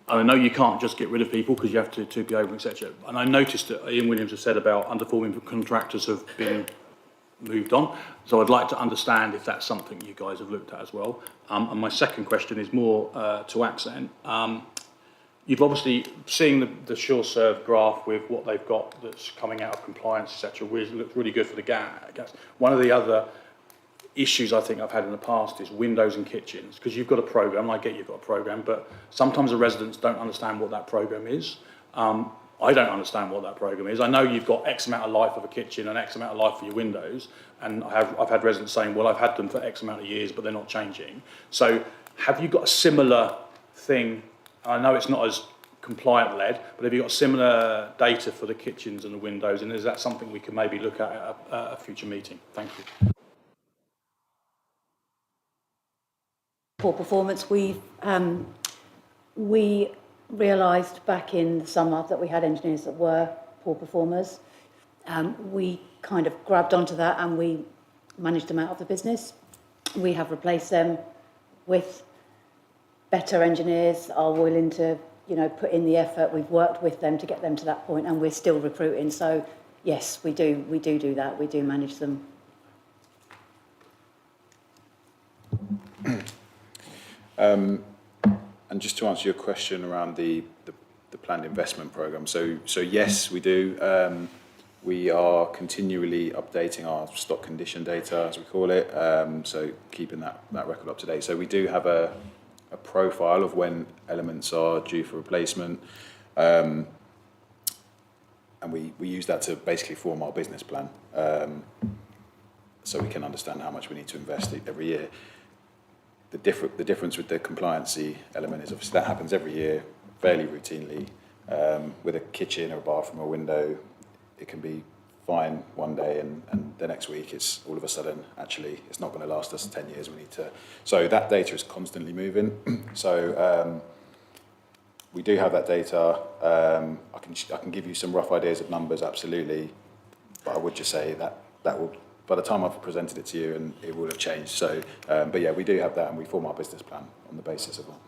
And I know you can't just get rid of people because you have to be over, etc. And I noticed that Ian Williams has said about underperforming contractors have been moved on. So I'd like to understand if that's something you guys have looked at as well. And my second question is more to Accent. You've obviously seen the Shore Serve graph with what they've got that's coming out of compliance, etc. Looks really good for the gas. One of the other issues I think I've had in the past is windows and kitchens, because you've got a programme, I get you've got a programme, but sometimes the residents don't understand what that programme is. I don't understand what that programme is. I know you've got X amount of life of a kitchen and X amount of life for your windows, and I've had residents saying, well, I've had them for X amount of years, but they're not changing. So have you got a similar thing? I know it's not as compliant-led, but have you got similar data for the kitchens and the windows, and is that something we can maybe look at a future meeting? Thank you. Poor performance. We realised back in the summer that we had engineers that were poor performers. We kind of grabbed onto that and we managed them out of the business. We have replaced them with better engineers, are willing to, put in the effort. We've worked with them to get them to that point, and we're still recruiting. So yes, we do that. We do manage them. And just to answer your question around the planned investment programme, so yes, we do. We are continually updating our stock condition data, as we call it, so keeping that record up to date. So we do have a profile of when elements are due for replacement, and we use that to basically form our business plan, so we can understand how much we need to invest every year. The difference with the compliancy element is obviously that happens every year, fairly routinely. With a kitchen or a bathroom or window, it can be fine one day, and the next week it's all of a sudden, actually, it's not going to last us 10 years. We need to. So that data is constantly moving. So we do have that data. I can give you some rough ideas of numbers, absolutely, but I would just say that will. By the time I've presented it to you, and it will have changed. So, but yeah, we do have that, and we form our business plan on the basis of that.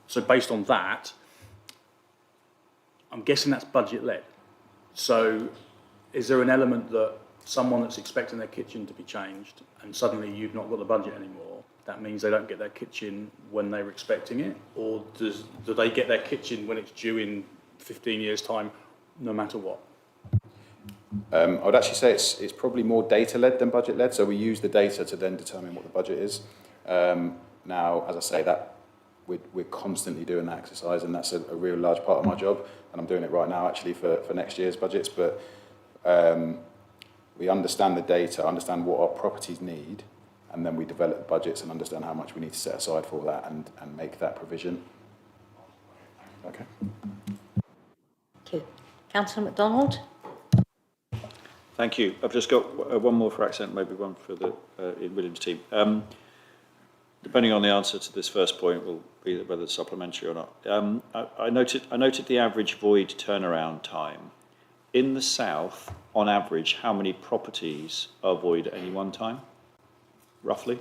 So based on that, I'm guessing that's budget-led. So is there an element that someone that's expecting their kitchen to be changed and suddenly you've not got the budget anymore, that means they don't get their kitchen when they were expecting it? Or do they get their kitchen when it's due in 15 years' time, no matter what? I would actually say it's probably more data-led than budget-led. So we use the data to then determine what the budget is. Now, as I say, that we're constantly doing that exercise, and that's a real large part of my job. And I'm doing it right now, actually, for next year's budgets. But we understand the data, understand what our properties need, and then we develop budgets and understand how much we need to set aside for that and make that provision. Okay. Thank you. Councillor MacDonald? Thank you. I've just got one more for Accent, maybe one for the Ian Williams team. Depending on the answer to this first point, will be whether it's supplementary or not. I noted the average void turnaround time. In the south, on average, how many properties are void at any one time, roughly?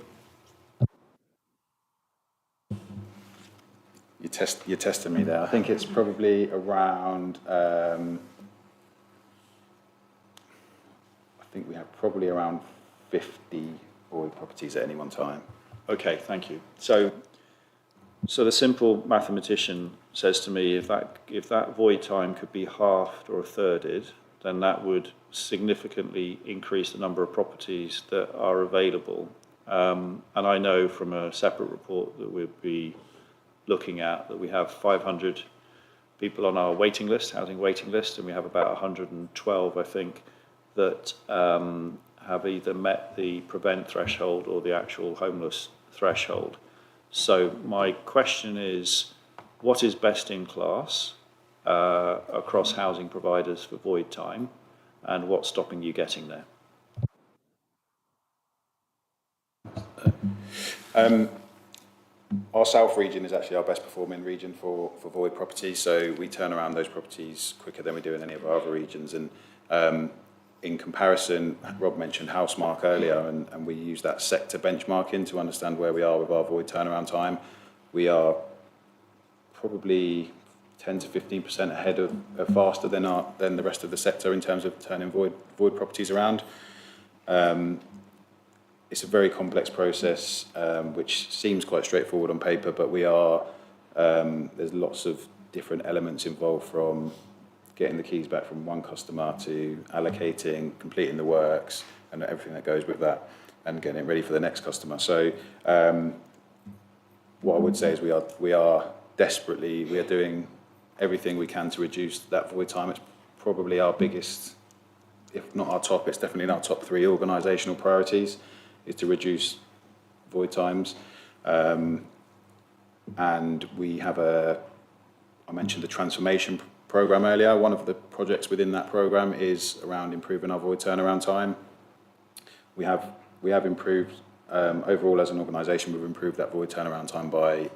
You're testing me there. I think it's probably around. I think we have probably around 50 void properties at any one time. Okay, thank you. So the simple mathematician says to me, if that void time could be halved or a thirded, then that would significantly increase the number of properties that are available. And I know from a separate report that we'll be looking at that we have 500 people on our waiting list, housing waiting list, and we have about 112, I think, that have either met the prevent threshold or the actual homeless threshold. So my question is, what is best in class across housing providers for void time, and what's stopping you getting there? Our South region is actually our best performing region for void properties, so we turn around those properties quicker than we do in any of our other regions. And in comparison, Rob mentioned Housemark earlier, and we use that sector benchmarking to understand where we are with our void turnaround time. We are probably 10 to 15% ahead of faster than the rest of the sector in terms of turning void properties around. It's a very complex process, which seems quite straightforward on paper, but there's lots of different elements involved, from getting the keys back from one customer to allocating, completing the works, and everything that goes with that, and getting it ready for the next customer. So what I would say is we are doing everything we can to reduce that void time. It's probably our biggest, if not our top, it's definitely in our top 3 organisational priorities, is to reduce void times. And we have I mentioned the transformation programme earlier. One of the projects within that programme is around improving our void turnaround time. We have improved, overall as an organisation, we've improved that void turnaround time by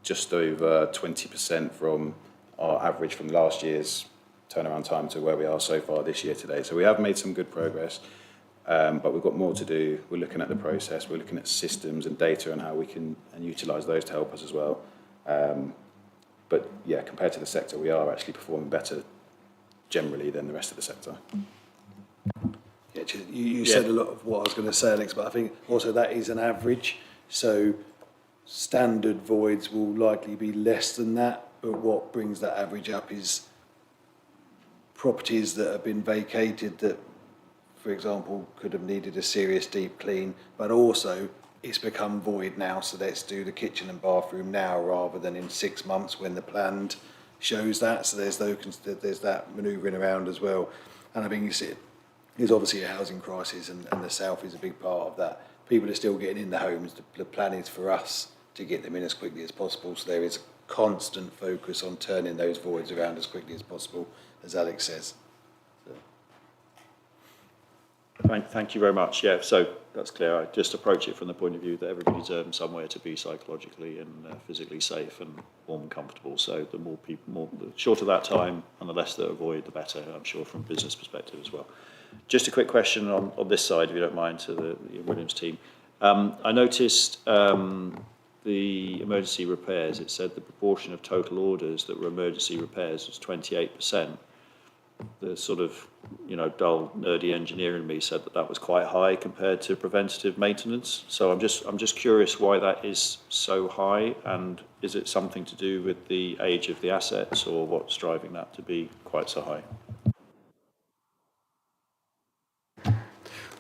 just over 20% from our average from last year's turnaround time to where we are so far this year today. So we have made some good progress, but we've got more to do. We're looking at the process, we're looking at systems and data and how we can utilise those to help us as well. But yeah, compared to the sector, we are actually performing better generally than the rest of the sector. Yeah, you said a lot of what I was going to say, Alex, but I think also that is an average. So standard voids will likely be less than that, but what brings that average up is properties that have been vacated that, for example, could have needed a serious deep clean, but also it's become void now, so let's do the kitchen and bathroom now rather than in 6 months when the plan shows that. So there's that manoeuvring around as well. And I think there's obviously a housing crisis, and the South is a big part of that. People are still getting in the homes. The plan is for us to get them in as quickly as possible. So there is constant focus on turning those voids around as quickly as possible, as Alex says. Thank you very much. Yeah, so that's clear. I just approach it from the point of view that everybody's earned somewhere to be psychologically and physically safe and warm and comfortable. So the shorter that time and the less that avoid, the better, I'm sure, from a business perspective as well. Just a quick question on this side, if you don't mind, to the Williams team. I noticed the emergency repairs. It said the proportion of total orders that were emergency repairs was 28%. The sort of, dull, nerdy engineer in me said that was quite high compared to preventative maintenance. So I'm just curious why that is so high, and is it something to do with the age of the assets, or what's driving that to be quite so high?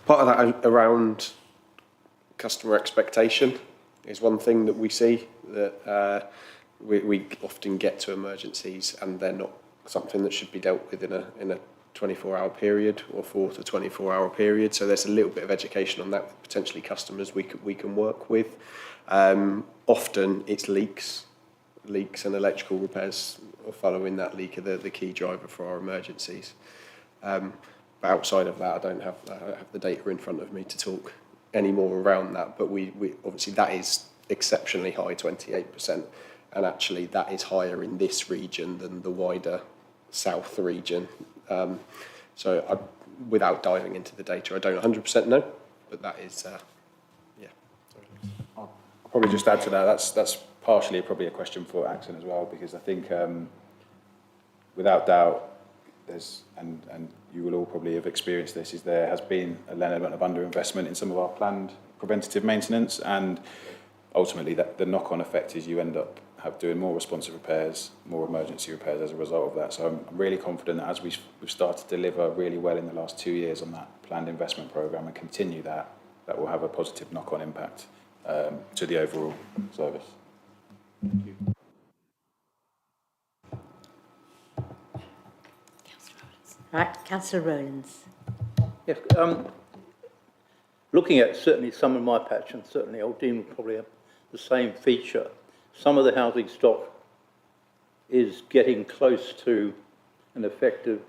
Part of that around customer expectation is one thing that we see, that we often get to emergencies and they're not something that should be dealt with in a 24-hour period or 4 to 24-hour period. So there's a little bit of education on that with potentially customers we can work with. Often it's leaks and electrical repairs following that leak are the key driver for our emergencies. But outside of that, I don't have the data in front of me to talk any more around that. But we obviously that is exceptionally high, 28%, and actually that is higher in this region than the wider South region. So without diving into the data, I don't 100% know, but that is, yeah. I'll probably just add to that. That's partially probably a question for Axon as well, because I think without doubt, and you will all probably have experienced this, is there has been an element of underinvestment in some of our planned preventative maintenance, and ultimately the knock-on effect is you end up doing more responsive repairs, more emergency repairs as a result of that. So I'm really confident that as we've started to deliver really well in the last 2 years on that planned investment programme and continue that, that will have a positive knock-on impact to the overall service. Thank you. Right, Councillor Rowlands. Yes, looking at certainly some of my patch, and certainly Old Dean will probably have the same feature. Some of the housing stock is getting close to an effective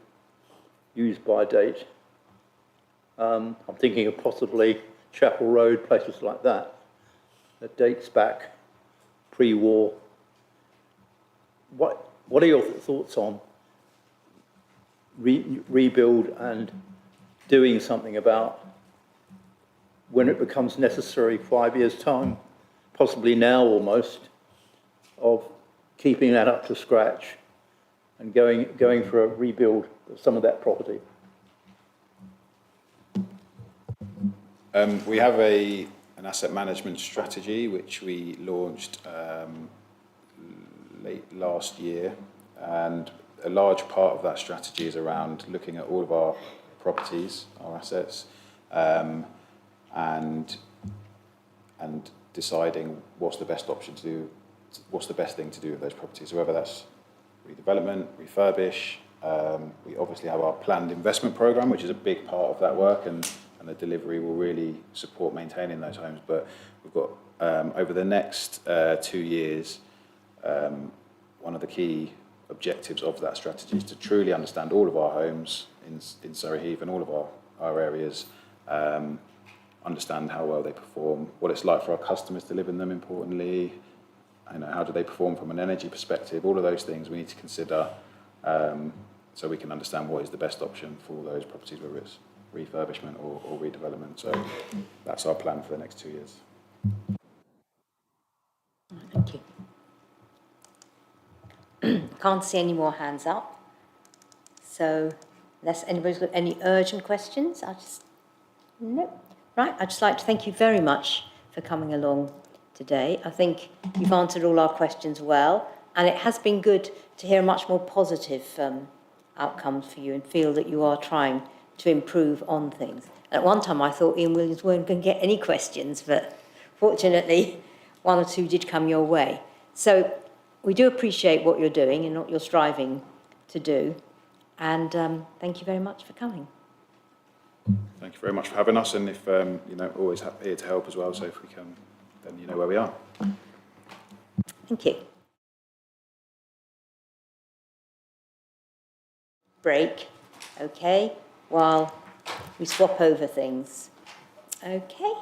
use-by date. I'm thinking of possibly Chapel Road, places like that, that dates back pre-war. What are your thoughts on rebuild and doing something about when it becomes necessary 5 years' time, possibly now almost, of keeping that up to scratch and going for a rebuild of some of that property? We have an asset management strategy which we launched late last year, and a large part of that strategy is around looking at all of our properties, our assets, and deciding what's the best option to do, what's the best thing to do with those properties, so whether that's redevelopment, refurbish. We obviously have our planned investment programme, which is a big part of that work, and the delivery will really support maintaining those homes. But we've got, over the next 2 years, one of the key objectives of that strategy is to truly understand all of our homes in Surrey Heath and all of our areas, understand how well they perform, what it's like for our customers to live in them, importantly, how do they perform from an energy perspective. All of those things we need to consider, so we can understand what is the best option for those properties, whether it's refurbishment or redevelopment. So that's our plan for the next 2 years. Thank you. Can't see any more hands up. So unless anybody's got any urgent questions, no. Right, I'd just like to thank you very much for coming along today. I think you've answered all our questions well, and it has been good to hear much more positive outcomes for you and feel that you are trying to improve on things. At one time I thought Ian Williams weren't going to get any questions, but fortunately 1 or 2 did come your way. So we do appreciate what you're doing and what you're striving to do, and thank you very much for coming. Thank you very much for having us, and if always here to help as well, so if we can, then you know where we are. Thank you. Break, okay, while we swap over things. Okay.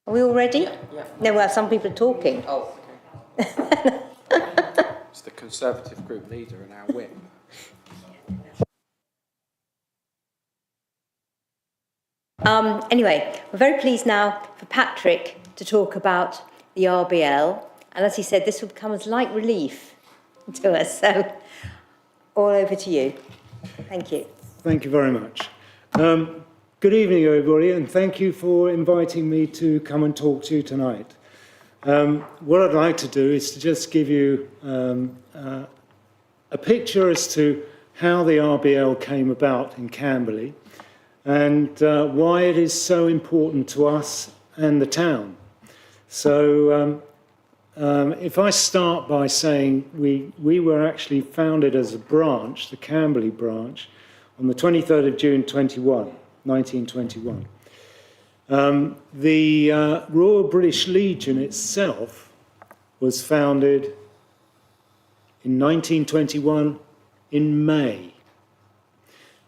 Are we all ready? Yeah. No, well, some people are talking. Oh, okay. It's the Conservative group leader and our whip. Anyway, we're very pleased now for Patrick to talk about the RBL. And as he said, this will come as light relief to us. So, all over to you. Thank you. Thank you very much. Good evening, everybody, and thank you for inviting me to come and talk to you tonight. What I'd like to do is to just give you a picture as to how the RBL came about in Camberley and why it is so important to us and the town. So if I start by saying we were actually founded as a branch, the Camberley branch, on the 23rd of June 1921. The Royal British Legion itself was founded in 1921 in May.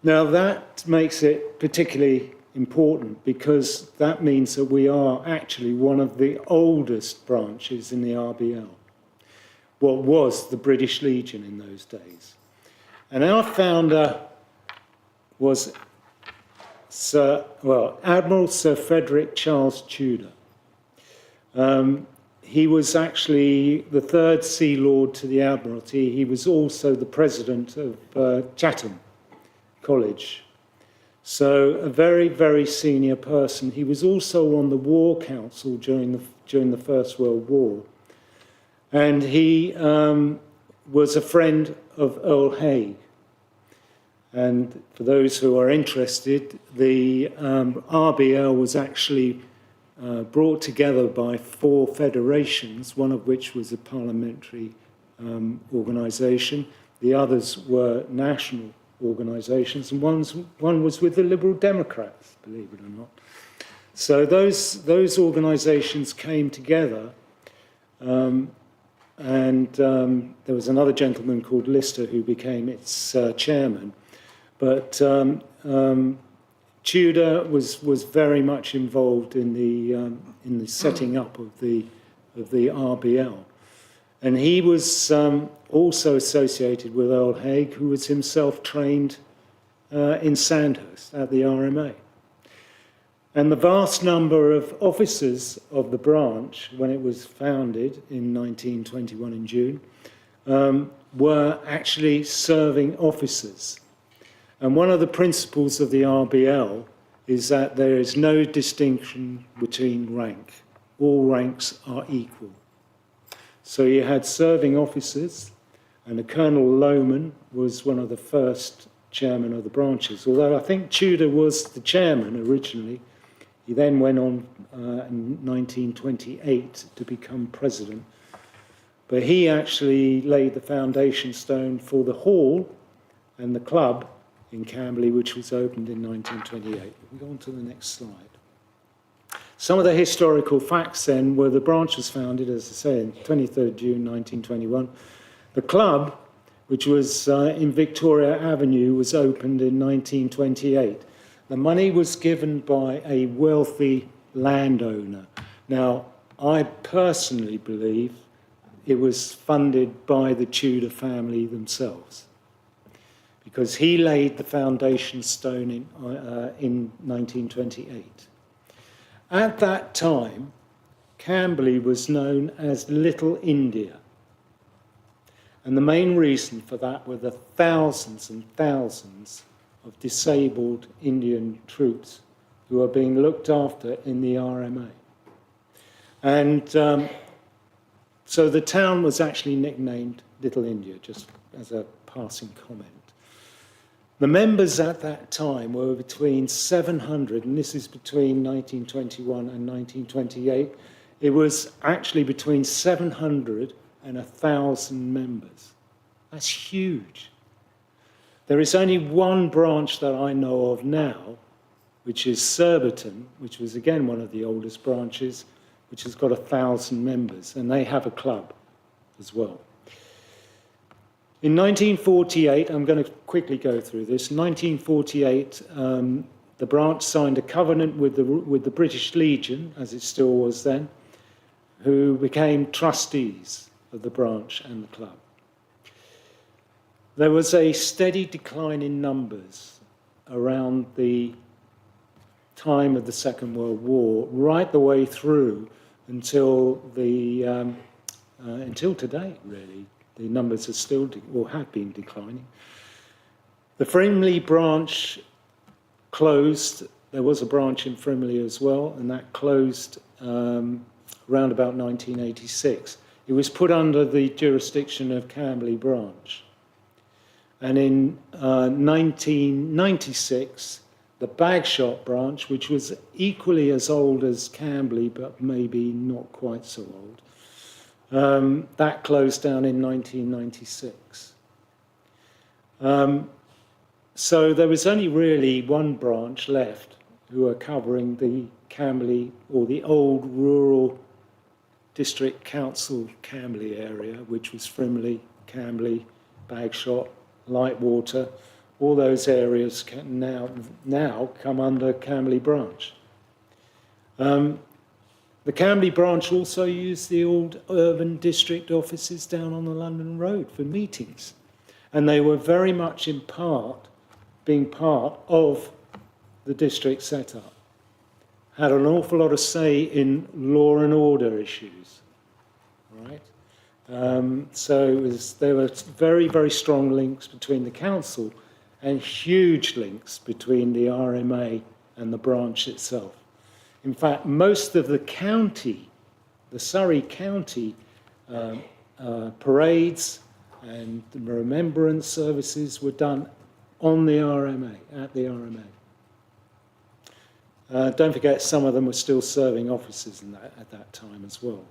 Now that makes it particularly important because that means that we are actually one of the oldest branches in the RBL, what was the British Legion in those days. And our founder was Admiral Sir Frederick Charles Tudor. He was actually the third Sea Lord to the Admiralty. He was also the president of Chatham College. So a very, very senior person. He was also on the War Council during the First World War. And he was a friend of Earl Haig. And for those who are interested, the RBL was actually brought together by 4 federations, one of which was a parliamentary organisation. The others were national organisations, and one was with the Liberal Democrats, believe it or not. So those organisations came together, and there was another gentleman called Lister who became its chairman. But Tudor was very much involved in the setting up of the RBL, and he was also associated with Earl Haig, who was himself trained in Sandhurst at the RMA. And the vast number of officers of the branch, when it was founded in 1921 in June, were actually serving officers. And one of the principles of the RBL is that there is no distinction between rank. All ranks are equal. So you had serving officers, and Colonel Lohman was one of the first chairmen of the branches, although I think Tudor was the chairman originally. He then went on in 1928 to become president. But he actually laid the foundation stone for the hall and the club in Camberley, which was opened in 1928. We go on to the next slide. Some of the historical facts then were the branch was founded, as I say, on 23rd June 1921. The club, which was in Victoria Avenue, was opened in 1928. The money was given by a wealthy landowner. Now, I personally believe it was funded by the Tudor family themselves, because he laid the foundation stone in 1928. At that time, Camberley was known as Little India. And the main reason for that were the thousands and thousands of disabled Indian troops who were being looked after in the RMA. And so the town was actually nicknamed Little India, just as a passing comment. The members at that time were between 700, and this is between 1921 and 1928. It was actually between 700 and 1,000 members. That's huge. There is only one branch that I know of now, which is Surbiton, which was again one of the oldest branches, which has got 1,000 members, and they have a club as well. In 1948, I'm going to quickly go through this. In 1948, the branch signed a covenant with the British Legion, as it still was then, who became trustees of the branch and the club. There was a steady decline in numbers around the time of the Second World War, right the way through until until today, really. The numbers are still, or have been declining. The Frimley branch closed. There was a branch in Frimley as well, and that closed around about 1986. It was put under the jurisdiction of Camberley branch. And in 1996, the Bagshot branch, which was equally as old as Camberley, but maybe not quite so old, that closed down in 1996. So there was only really one branch left who are covering the Camberley, or the old rural district council Camberley area, which was Frimley, Camberley, Bagshot, Lightwater. All those areas can now come under Camberley branch. The Camberley branch also used the old urban district offices down on the London Road for meetings. And they were very much being part of the district setup. Had an awful lot of say in law and order issues, right? So there were very, very strong links between the council and huge links between the RMA and the branch itself. In fact, most of the county, the Surrey County parades and the remembrance services were done on the RMA, at the RMA. Don't forget, some of them were still serving officers at that time as well.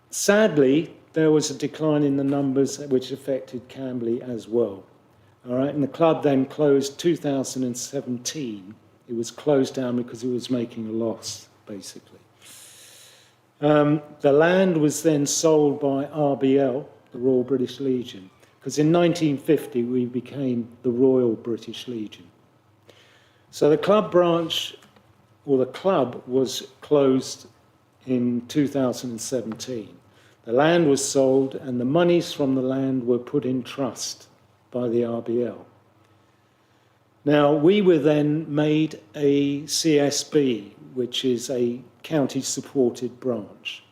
Sadly, there was a decline in the numbers which affected Camberley as well. All right, and the club then closed 2017. It was closed down because it was making a loss, basically. The land was then sold by RBL, the Royal British Legion, because in 1950 we became the Royal British Legion. So the club branch, or the club, was closed in 2017. The land was sold and the monies from the land were put in trust by the RBL. Now, we were then made a CSB, which is a county-supported branch,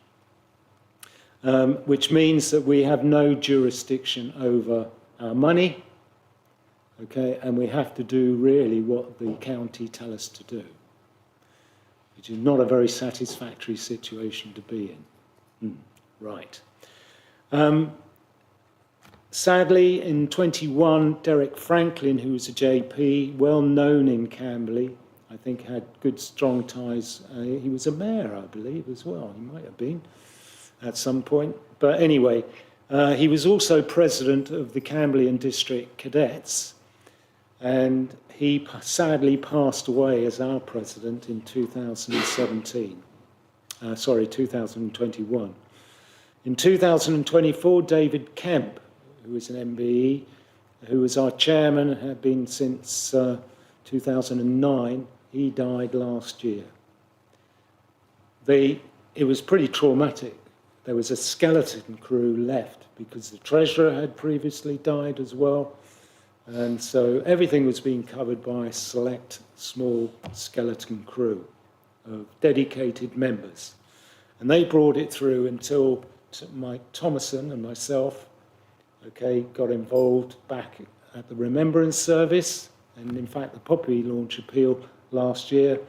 which means that we have no jurisdiction over our money, okay, and we have to do really what the county tell us to do, which is not a very satisfactory situation to be in. Right. Sadly, in 21, Derek Franklin, who was a JP, well known in Camberley, I think had good, strong ties. He was a mayor, I believe, as well. He might have been at some point. But anyway, he was also president of the Camberley District Cadets, and he sadly passed away as our president in 2021. In 2024, David Kemp, who was an MBE, who was our chairman and had been since 2009, he died last year. It was pretty traumatic. There was a skeleton crew left because the treasurer had previously died as well. And so everything was being covered by a select, small skeleton crew of dedicated members. And they brought it through until Mike Thomason and myself, okay, got involved back at the Remembrance Service, and in fact the Poppy Launch Appeal last year,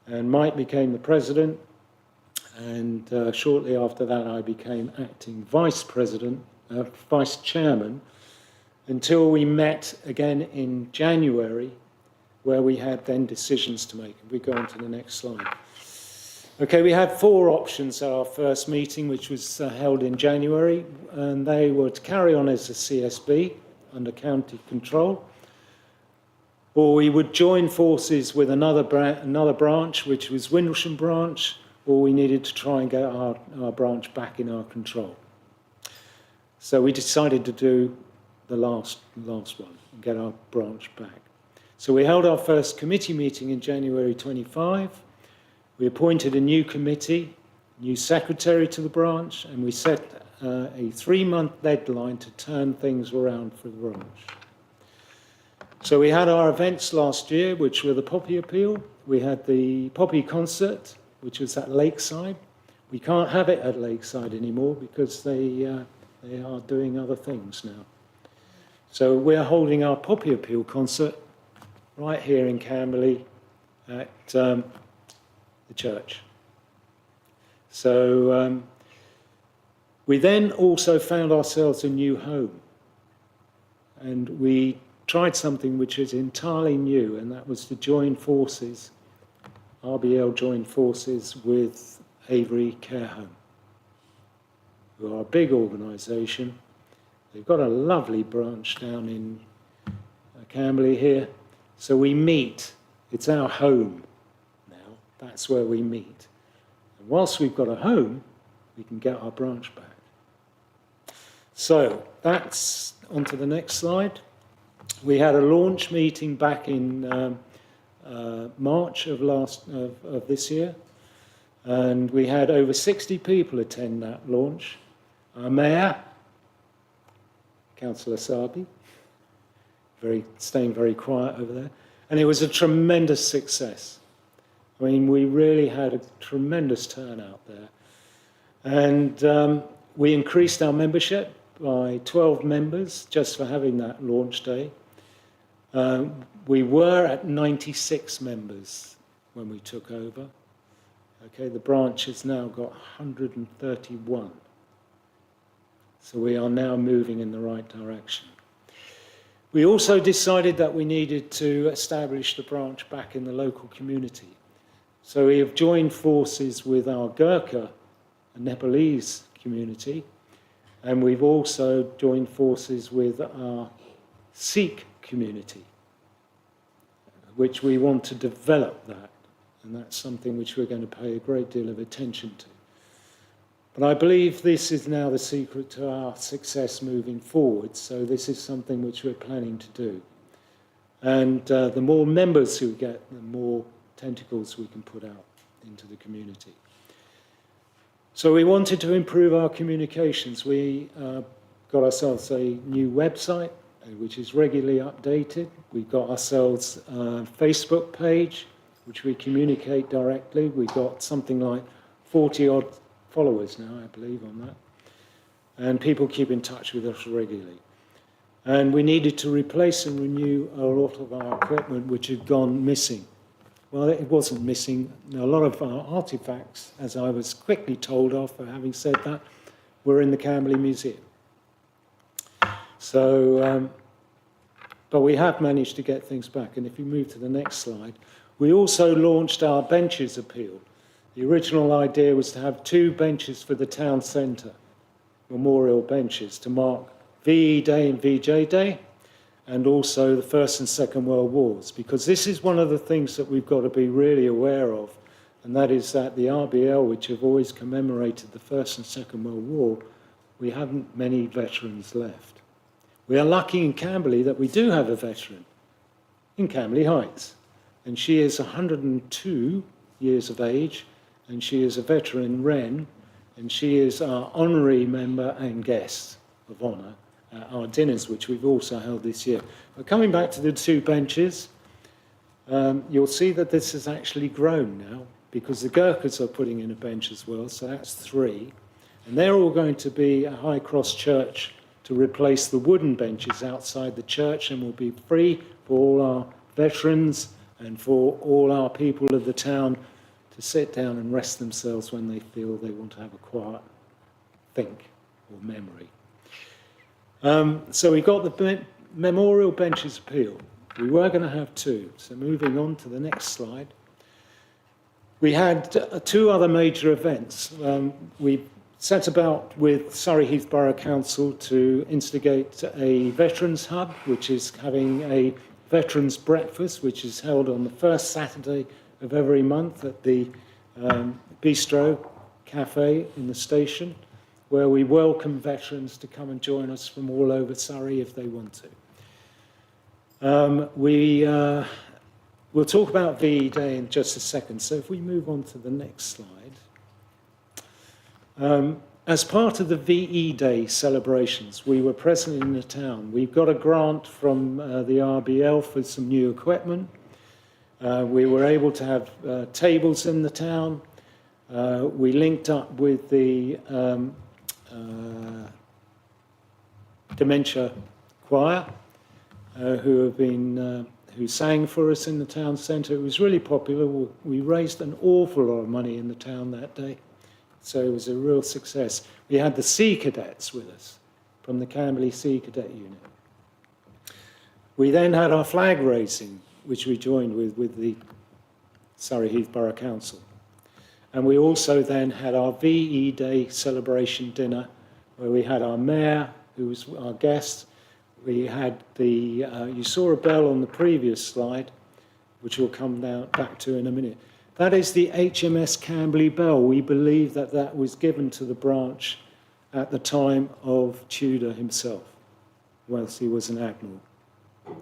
and Mike became the president, and shortly after that I became acting vice chairman, until we met again in January, where we had then decisions to make. If we go on to the next slide. Okay, we had four options at our first meeting, which was held in January, and they were to carry on as a CSB under county control, or we would join forces with another branch, which was Windlesham branch, or we needed to try and get our branch back in our control. So we decided to do the last one and get our branch back. So we held our first committee meeting in January 25. We appointed a new committee, new secretary to the branch, and we set a 3-month deadline to turn things around for the branch. So we had our events last year, which were the Poppy Appeal. We had the Poppy Concert, which was at Lakeside. We can't have it at Lakeside anymore because they are doing other things now. So we're holding our Poppy Appeal concert right here in Camberley at the church. So we then also found ourselves a new home. And we tried something which is entirely new, and that was to join forces, RBL joined forces with Avery Care Home, who are a big organisation. They've got a lovely branch down in Camberley here. So we meet. It's our home now. That's where we meet. And whilst we've got a home, we can get our branch back. So that's on to the next slide. We had a launch meeting back in March of this year, and we had over 60 people attend that launch. Our mayor, Councillor Sabi, staying very quiet over there, and it was a tremendous success. I mean, we really had a tremendous turnout there, and we increased our membership by 12 members just for having that launch day. We were at 96 members when we took over. Okay, the branch has now got 131. So we are now moving in the right direction. We also decided that we needed to establish the branch back in the local community. So we have joined forces with our Gurkha, a Nepalese community, and we've also joined forces with our Sikh community, which we want to develop that, and that's something which we're going to pay a great deal of attention to. But I believe this is now the secret to our success moving forward, so this is something which we're planning to do. And the more members who get, the more tentacles we can put out into the community. So we wanted to improve our communications. We got ourselves a new website, which is regularly updated. We've got ourselves a Facebook page, which we communicate directly. We've got something like 40-odd followers now, I believe, on that. And people keep in touch with us regularly. And we needed to replace and renew a lot of our equipment which had gone missing. Well, it wasn't missing. A lot of our artefacts, as I was quickly told off for having said that, were in the Camberley Museum. So, but we have managed to get things back. And if you move to the next slide, we also launched our benches appeal. The original idea was to have 2 benches for the town centre, memorial benches, to mark VE Day and VJ Day, and also the First and Second World Wars, because this is one of the things that we've got to be really aware of, and that is that the RBL, which have always commemorated the First and Second World War, we haven't many veterans left. We are lucky in Camberley that we do have a veteran in Camberley Heights, and she is 102 years of age, and she is a veteran Wren, and she is our honorary member and guest of honour at our dinners, which we've also held this year. But coming back to the 2 benches, you'll see that this has actually grown now, because the Gurkhas are putting in a bench as well, so that's 3. And they're all going to be at High Cross Church to replace the wooden benches outside the church, and will be free for all our veterans and for all our people of the town to sit down and rest themselves when they feel they want to have a quiet think or memory. So we got the memorial benches appeal. We were going to have 2. So moving on to the next slide. We had 2 other major events. We set about with Surrey Heath Borough Council to instigate a veterans hub, which is having a veterans breakfast, which is held on the first Saturday of every month at the Bistro Cafe in the station, where we welcome veterans to come and join us from all over Surrey if they want to. We'll talk about VE Day in just a second. So if we move on to the next slide. As part of the VE Day celebrations, we were present in the town. We got a grant from the RBL for some new equipment. We were able to have tables in the town. We linked up with the Dementia Choir, who sang for us in the town centre. It was really popular. We raised an awful lot of money in the town that day. So it was a real success. We had the Sea Cadets with us from the Camberley Sea Cadet Unit. We then had our flag raising, which we joined with the Surrey Heath Borough Council. And we also then had our VE Day celebration dinner, where we had our mayor, who was our guest. We had you saw a bell on the previous slide, which we'll come back to in a minute. That is the HMS Camberley Bell. We believe that that was given to the branch at the time of Tudor himself, whilst he was an admiral. And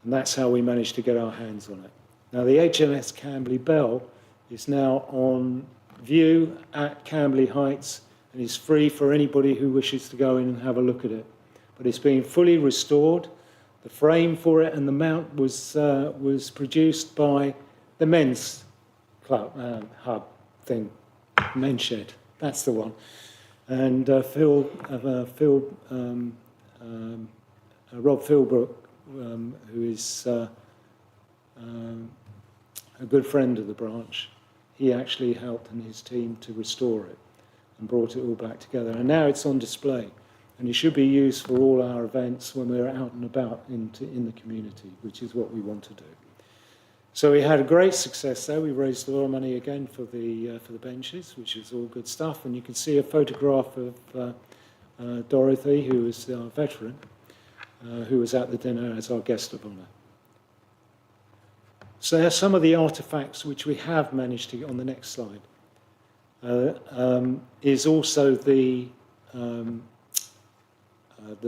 that's how we managed to get our hands on it. Now, the HMS Camberley Bell is now on view at Camberley Heights and is free for anybody who wishes to go in and have a look at it. But it's been fully restored. The frame for it and the mount was produced by the men's club hub thing, men's shed. That's the one. And Rob Philbrook, who is a good friend of the branch, he actually helped and his team to restore it and brought it all back together. And now it's on display. And it should be used for all our events when we're out and about in the community, which is what we want to do. So we had a great success there. We raised a lot of money again for the benches, which is all good stuff. And you can see a photograph of Dorothy, who is our veteran, who was at the dinner as our guest of honour. So there are some of the artefacts which we have managed to get on the next slide. Is also the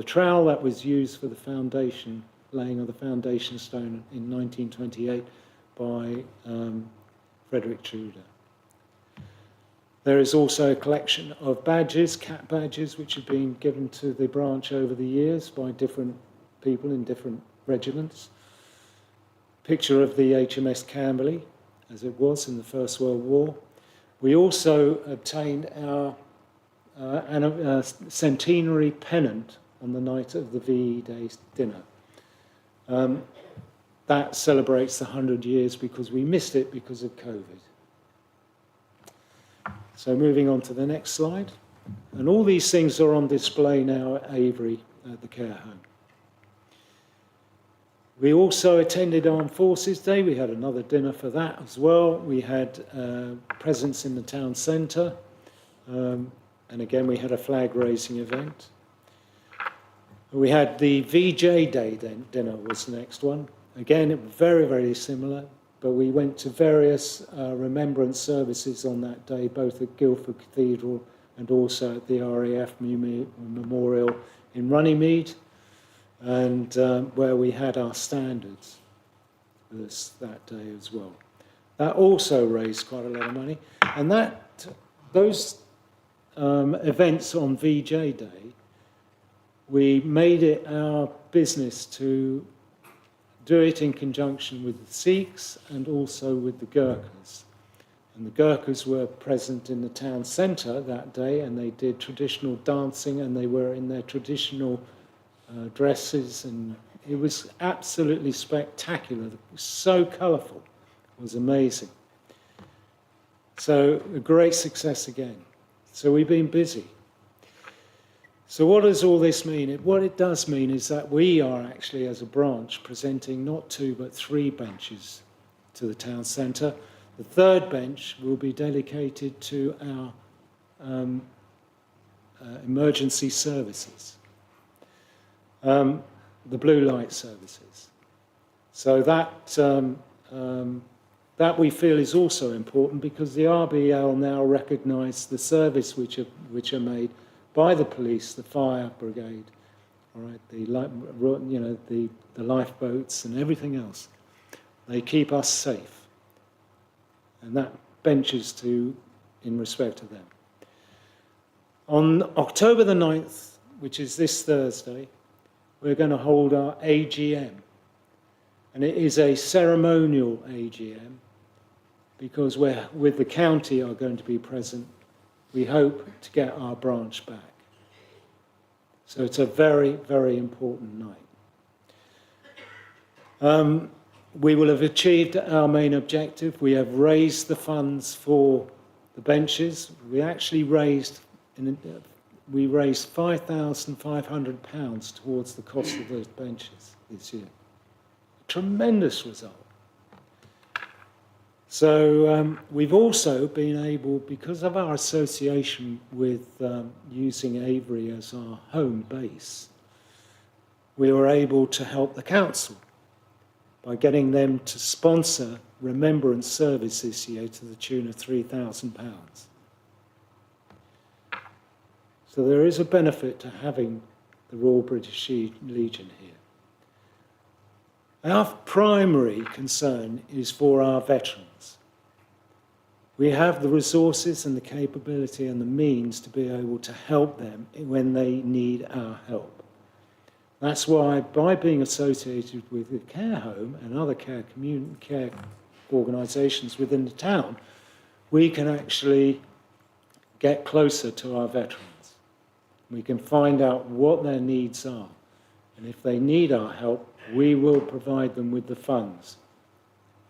trowel that was used for the foundation, laying of the foundation stone in 1928 by Frederick Tudor. There is also a collection of badges, cat badges, which have been given to the branch over the years by different people in different regiments. Picture of the HMS Camberley, as it was in the First World War. We also obtained our centenary pennant on the night of the VE Day dinner. That celebrates the 100 years because we missed it because of COVID. So moving on to the next slide. And all these things are on display now at Avery at the care home. We also attended Armed Forces Day. We had another dinner for that as well. We had presence in the town centre. And again, we had a flag raising event. We had the VJ Day dinner was the next one. Again, it was very, very similar, but we went to various remembrance services on that day, both at Guildford Cathedral and also at the RAF Memorial in Runnymede, and where we had our standards with us that day as well. That also raised quite a lot of money, and those events on VJ Day, we made it our business to do it in conjunction with the Sikhs and also with the Gurkhas. And the Gurkhas were present in the town centre that day, and they did traditional dancing, and they were in their traditional dresses, and it was absolutely spectacular. It was so colourful. It was amazing. So a great success again. So we've been busy. So what does all this mean? What it does mean is that we are actually, as a branch, presenting not 2 but 3 benches to the town centre. The third bench will be dedicated to our emergency services, the blue light services. So that we feel is also important because the RBL now recognise the service which are made by the police, the fire brigade, all right, the lifeboats and everything else. They keep us safe. And that benches in respect of them. On October the 9th, which is this Thursday, we're going to hold our AGM. And it is a ceremonial AGM because we're, with the county are going to be present. We hope to get our branch back. So it's a very, very important night. We will have achieved our main objective. We have raised the funds for the benches. We actually raised £5,500 towards the cost of those benches this year. A tremendous result. So we've also been able, because of our association with using Avery as our home base, we were able to help the council by getting them to sponsor Remembrance Service this year to the tune of £3,000. So there is a benefit to having the Royal British Legion here. Our primary concern is for our veterans. We have the resources and the capability and the means to be able to help them when they need our help. That's why, by being associated with the care home and other care organisations within the town, we can actually get closer to our veterans. We can find out what their needs are. And if they need our help, we will provide them with the funds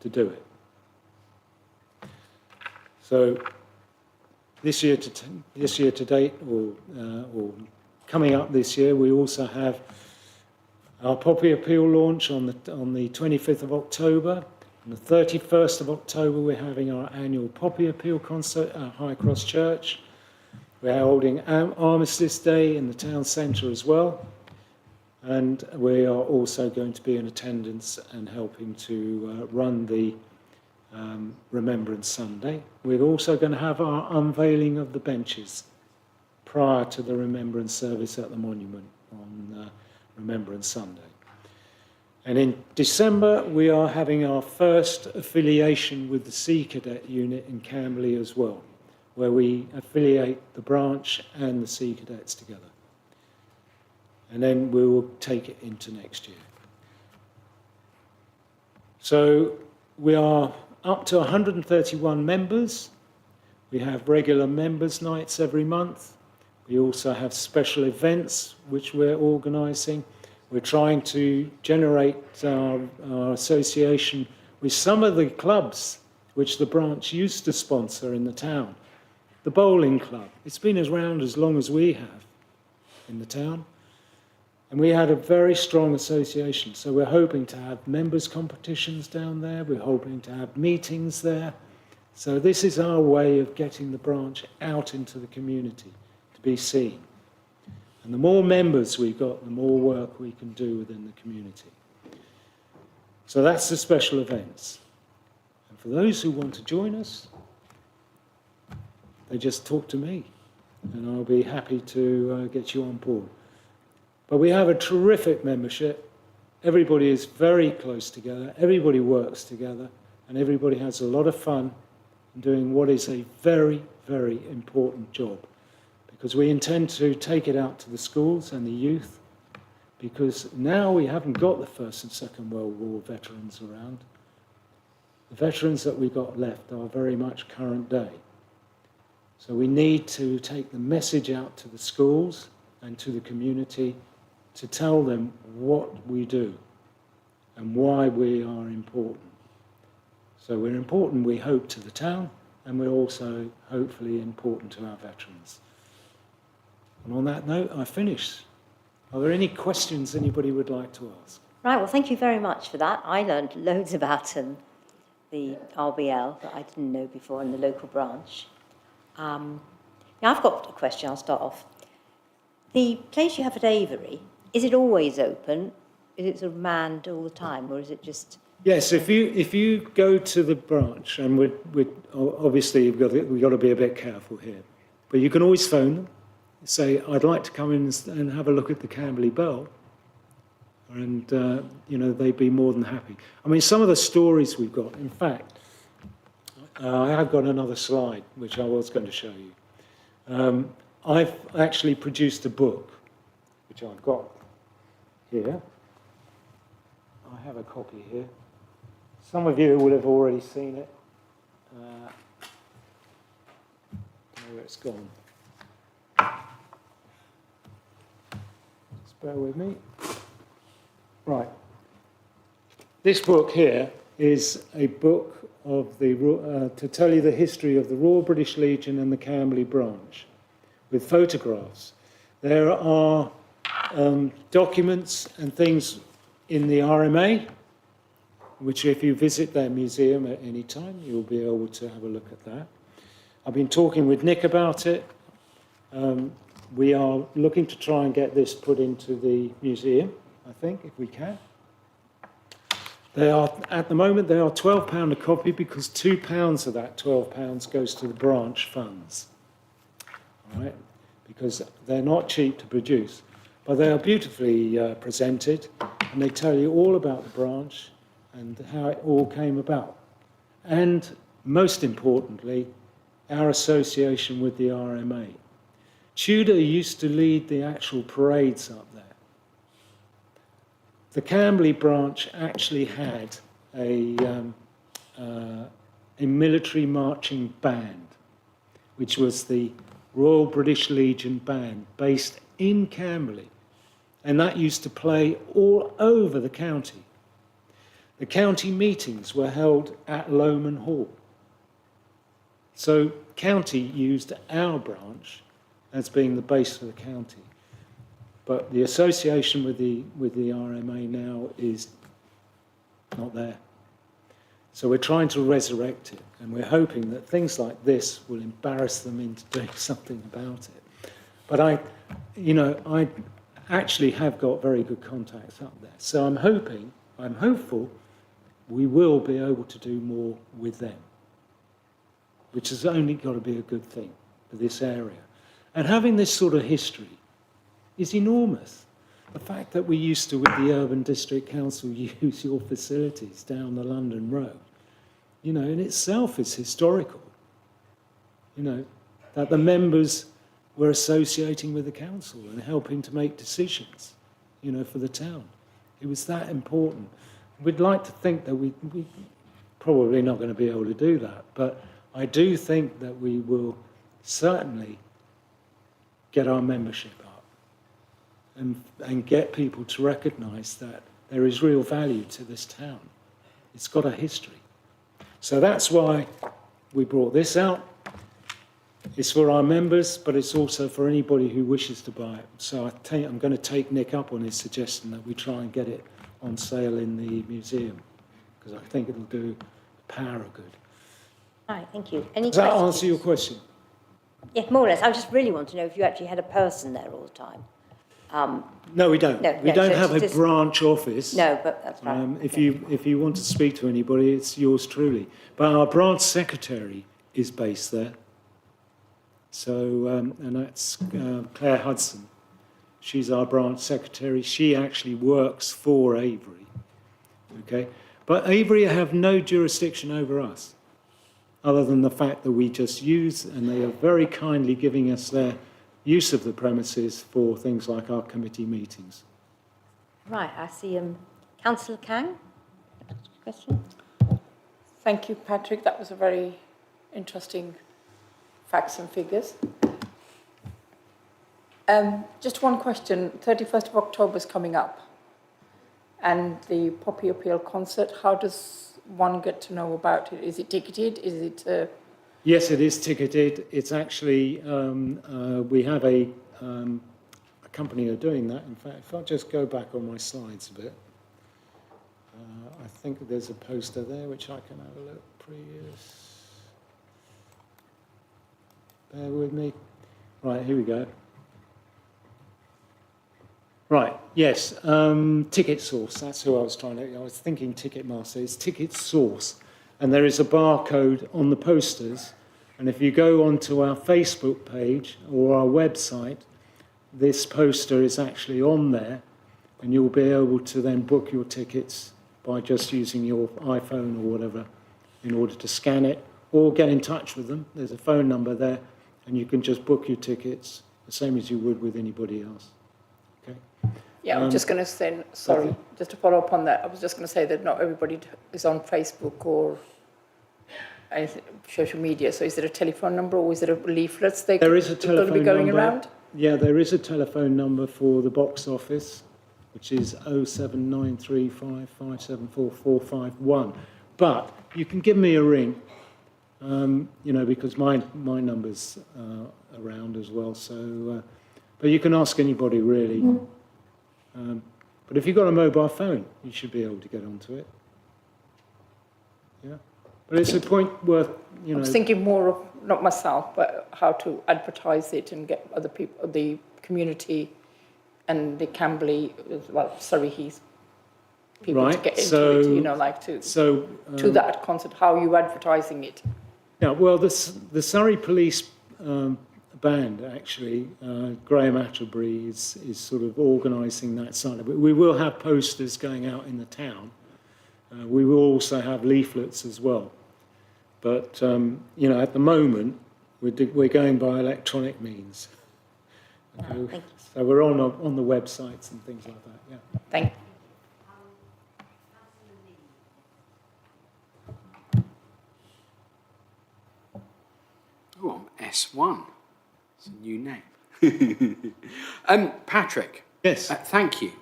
to do it. So this year to date, or coming up this year, we also have our Poppy Appeal launch on the 25th of October. On the 31st of October, we're having our annual Poppy Appeal concert at High Cross Church. We're holding Armistice Day in the town centre as well. And we are also going to be in attendance and helping to run the Remembrance Sunday. We're also going to have our unveiling of the benches prior to the Remembrance service at the monument on Remembrance Sunday. And in December, we are having our first affiliation with the Sea Cadet unit in Camberley as well, where we affiliate the branch and the Sea Cadets together. And then we will take it into next year. So we are up to 131 members. We have regular members' nights every month. We also have special events which we're organising. We're trying to generate our association with some of the clubs which the branch used to sponsor in the town. The bowling club, it's been around as long as we have in the town. And we had a very strong association. So we're hoping to have members' competitions down there. We're hoping to have meetings there. So this is our way of getting the branch out into the community to be seen. And the more members we've got, the more work we can do within the community. So that's the special events. And for those who want to join us, they just talk to me. And I'll be happy to get you on board. But we have a terrific membership. Everybody is very close together. Everybody works together. And everybody has a lot of fun in doing what is a very, very important job. Because we intend to take it out to the schools and the youth. Because now we haven't got the First and Second World War veterans around. The veterans that we've got left are very much current day. So we need to take the message out to the schools and to the community to tell them what we do and why we are important. So we're important, we hope, to the town, and we're also hopefully important to our veterans. And on that note, I finish. Are there any questions anybody would like to ask? Right, well, thank you very much for that. I learned loads about the RBL that I didn't know before in the local branch. Now, I've got a question, I'll start off. The place you have at Avery, is it always open? Is it sort of manned all the time, or is it just... Yes, if you go to the branch, and we're obviously we've got to be a bit careful here, but you can always phone them, say, I'd like to come in and have a look at the Camberley Bell, and they'd be more than happy. I mean, some of the stories we've got, in fact, I have got another slide which I was going to show you. I've actually produced a book, which I've got here. I have a copy here. Some of you will have already seen it. Where it's gone. Just bear with me. Right. This book here is a book of to tell you the history of the Royal British Legion and the Camberley branch, with photographs. There are documents and things in the RMA, which if you visit their museum at any time, you'll be able to have a look at that. I've been talking with Nick about it. We are looking to try and get this put into the museum, I think, if we can. They are, at the moment, they are £12 a copy because £2 of that £12 goes to the branch funds. All right? Because they're not cheap to produce. But they are beautifully presented, and they tell you all about the branch and how it all came about. And most importantly, our association with the RMA. Tudor used to lead the actual parades up there. The Camberley branch actually had a military marching band, which was the Royal British Legion Band, based in Camberley. And that used to play all over the county. The county meetings were held at Lowman Hall. So county used our branch as being the base for the county. But the association with the RMA now is not there. So we're trying to resurrect it, and we're hoping that things like this will embarrass them into doing something about it. But I actually have got very good contacts up there. So I'm hopeful we will be able to do more with them, which has only got to be a good thing for this area. And having this sort of history is enormous. The fact that we used to, with the Urban District Council, use your facilities down the London Road, in itself is historical. That the members were associating with the council and helping to make decisions, for the town. It was that important. We'd like to think that we probably not going to be able to do that, but I do think that we will certainly get our membership up and get people to recognise that there is real value to this town. It's got a history. So that's why we brought this out. It's for our members, but it's also for anybody who wishes to buy it. So I'm going to take Nick up on his suggestion that we try and get it on sale in the museum, because I think it'll do a power of good. Right, thank you. Any Does that questions? answer your question? Yeah, more or less. I just really want to know if you actually had a person there all the time. No, we don't. We don't so have it's a just- branch office. No, but that's right. If you want to speak to anybody, it's yours truly. But our branch secretary is based there. So, and that's Claire Hudson. She's our branch secretary. She actually works for Avery. Okay, but Avery have no jurisdiction over us, other than the fact that we just use, and they are very kindly giving us their use of the premises for things like our committee meetings. Right, I see Councillor Kang. Question? Thank you, Patrick. That was a very interesting facts and figures. Just one question. 31st of October is coming up, and the Poppy Appeal concert, how does one get to know about it? Is it ticketed? Is it... Yes, it is ticketed. It's actually, we have a company who are doing that. In fact, if I just go back on my slides a bit, I think there's a poster there which I can have a look. Previous. Bear with me. Right, here we go. Right, yes, Ticket Source, that's who I was thinking Ticketmaster, it's Ticket Source. And there is a barcode on the posters. And if you go onto our Facebook page or our website, this poster is actually on there. and you'll be able to then book your tickets by just using your iPhone or whatever in order to scan it, or get in touch with them. There's a phone number there, and you can just book your tickets the same as you would with anybody else. Okay? Yeah, I'm just going to say, sorry, just to follow up on that, I was just going to say that not everybody is on Facebook or anything, social media. So is there a telephone number, or is there a leaflets they There is a going to telephone be going number. around? Yeah, there is a telephone number for the box office, which is 07935574451. But you can give me a ring, you know, because my number's around as well. So, but you can ask anybody really. But if you've got a mobile phone, you should be able to get onto it. Yeah, but it's a point worth, you know. I was thinking more of, not myself, but how to advertise it and get other people, the community and the Camberley, well, Surrey Heath people to get into it, you know, like to that concert. How are you advertising it? Yeah, well, the Surrey Police band, actually, Graham Atterbury is sort of organising that side of it. We will have posters going out in the town. We will also have leaflets as well. But, you know, at the moment, we're going by electronic means. Okay? Thank you. So we're on the websites and things like that, yeah. Thank you. Oh, I'm S1. It's a new name. Patrick. Yes. Thank you.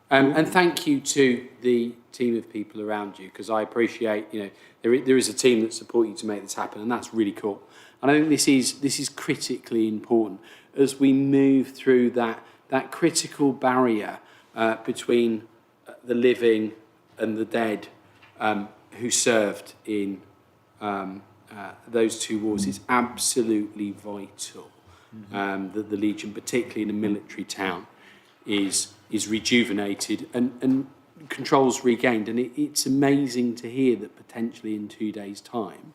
And thank you to the team of people around you, because I appreciate, you know, there is a team that support you to make this happen, and that's really cool. And I think this is critically important as we move through that critical barrier between the living and the dead who served in those two wars. It's absolutely vital that the Legion, particularly in a military town, is rejuvenated and controls regained. And it's amazing to hear that potentially in 2 days' time,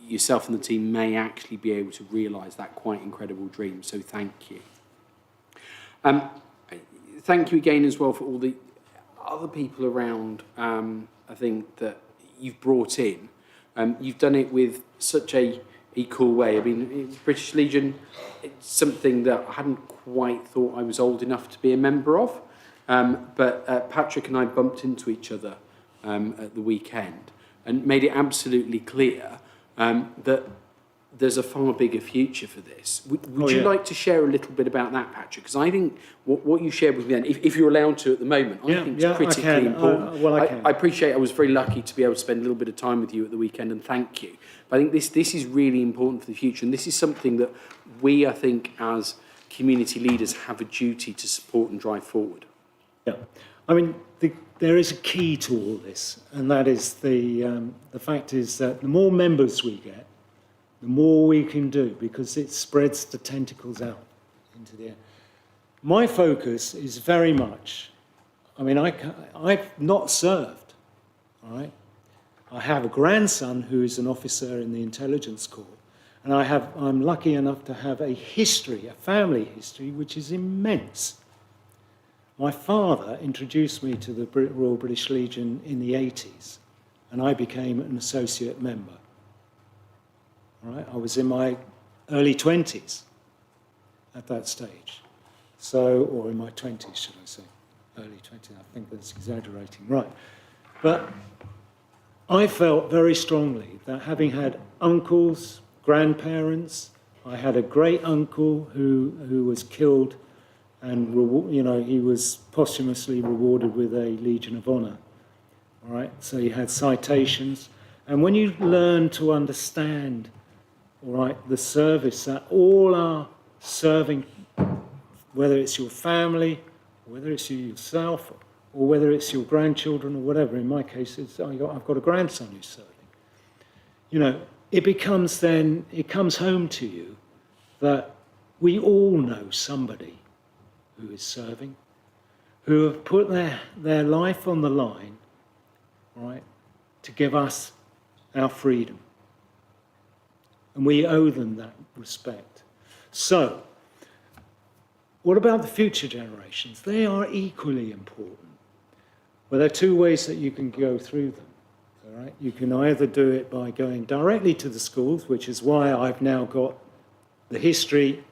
yourself and the team may actually be able to realise that quite incredible dream. So thank you. Thank you again as well for all the other people around, I think, that you've brought in. You've done it with such a cool way. I mean, British Legion, it's something that I hadn't quite thought I was old enough to be a member of. But Patrick and I bumped into each other at the weekend and made it absolutely clear that there's a far bigger future for this. Would you like to share a little bit about that, Patrick? Because I think what you shared with me then, if you're allowed to at the moment, I think it's critically important. I appreciate I was very lucky to be able to spend a little bit of time with you at the weekend, and thank you. But I think this is really important for the future, and this is something that we, I think, as community leaders have a duty to support and drive forward. Yeah, I mean, there is a key to all this, and that is the fact is that the more members we get, the more we can do, because it spreads the tentacles out into the air. My focus is very much, I mean, I've not served, all right? I have a grandson who is an officer in the intelligence corps, and I'm lucky enough to have a history, a family history, which is immense. My father introduced me to the Royal British Legion in the 80s, and I became an associate member. All right? I was in my early 20s at that stage. So, or in my 20s, should I say. Early 20s, I think that's exaggerating. Right. But I felt very strongly that having had uncles, grandparents, I had a great uncle who was killed, and you know, he was posthumously rewarded with a Legion of Honour. All right, so he had citations, and when you learn to understand, all right, the service that all are serving, whether it's your family, whether it's you yourself, or whether it's your grandchildren or whatever. In my case, I've got a grandson who's serving. You know, it comes home to you that we all know somebody who is serving, who have put their life on the line, right, to give us our freedom. And we owe them that respect. So, What about the future generations? They are equally important. Well, there are two ways that you can go through them. All right? You can either do it by going directly to the schools, which is why I've now got the history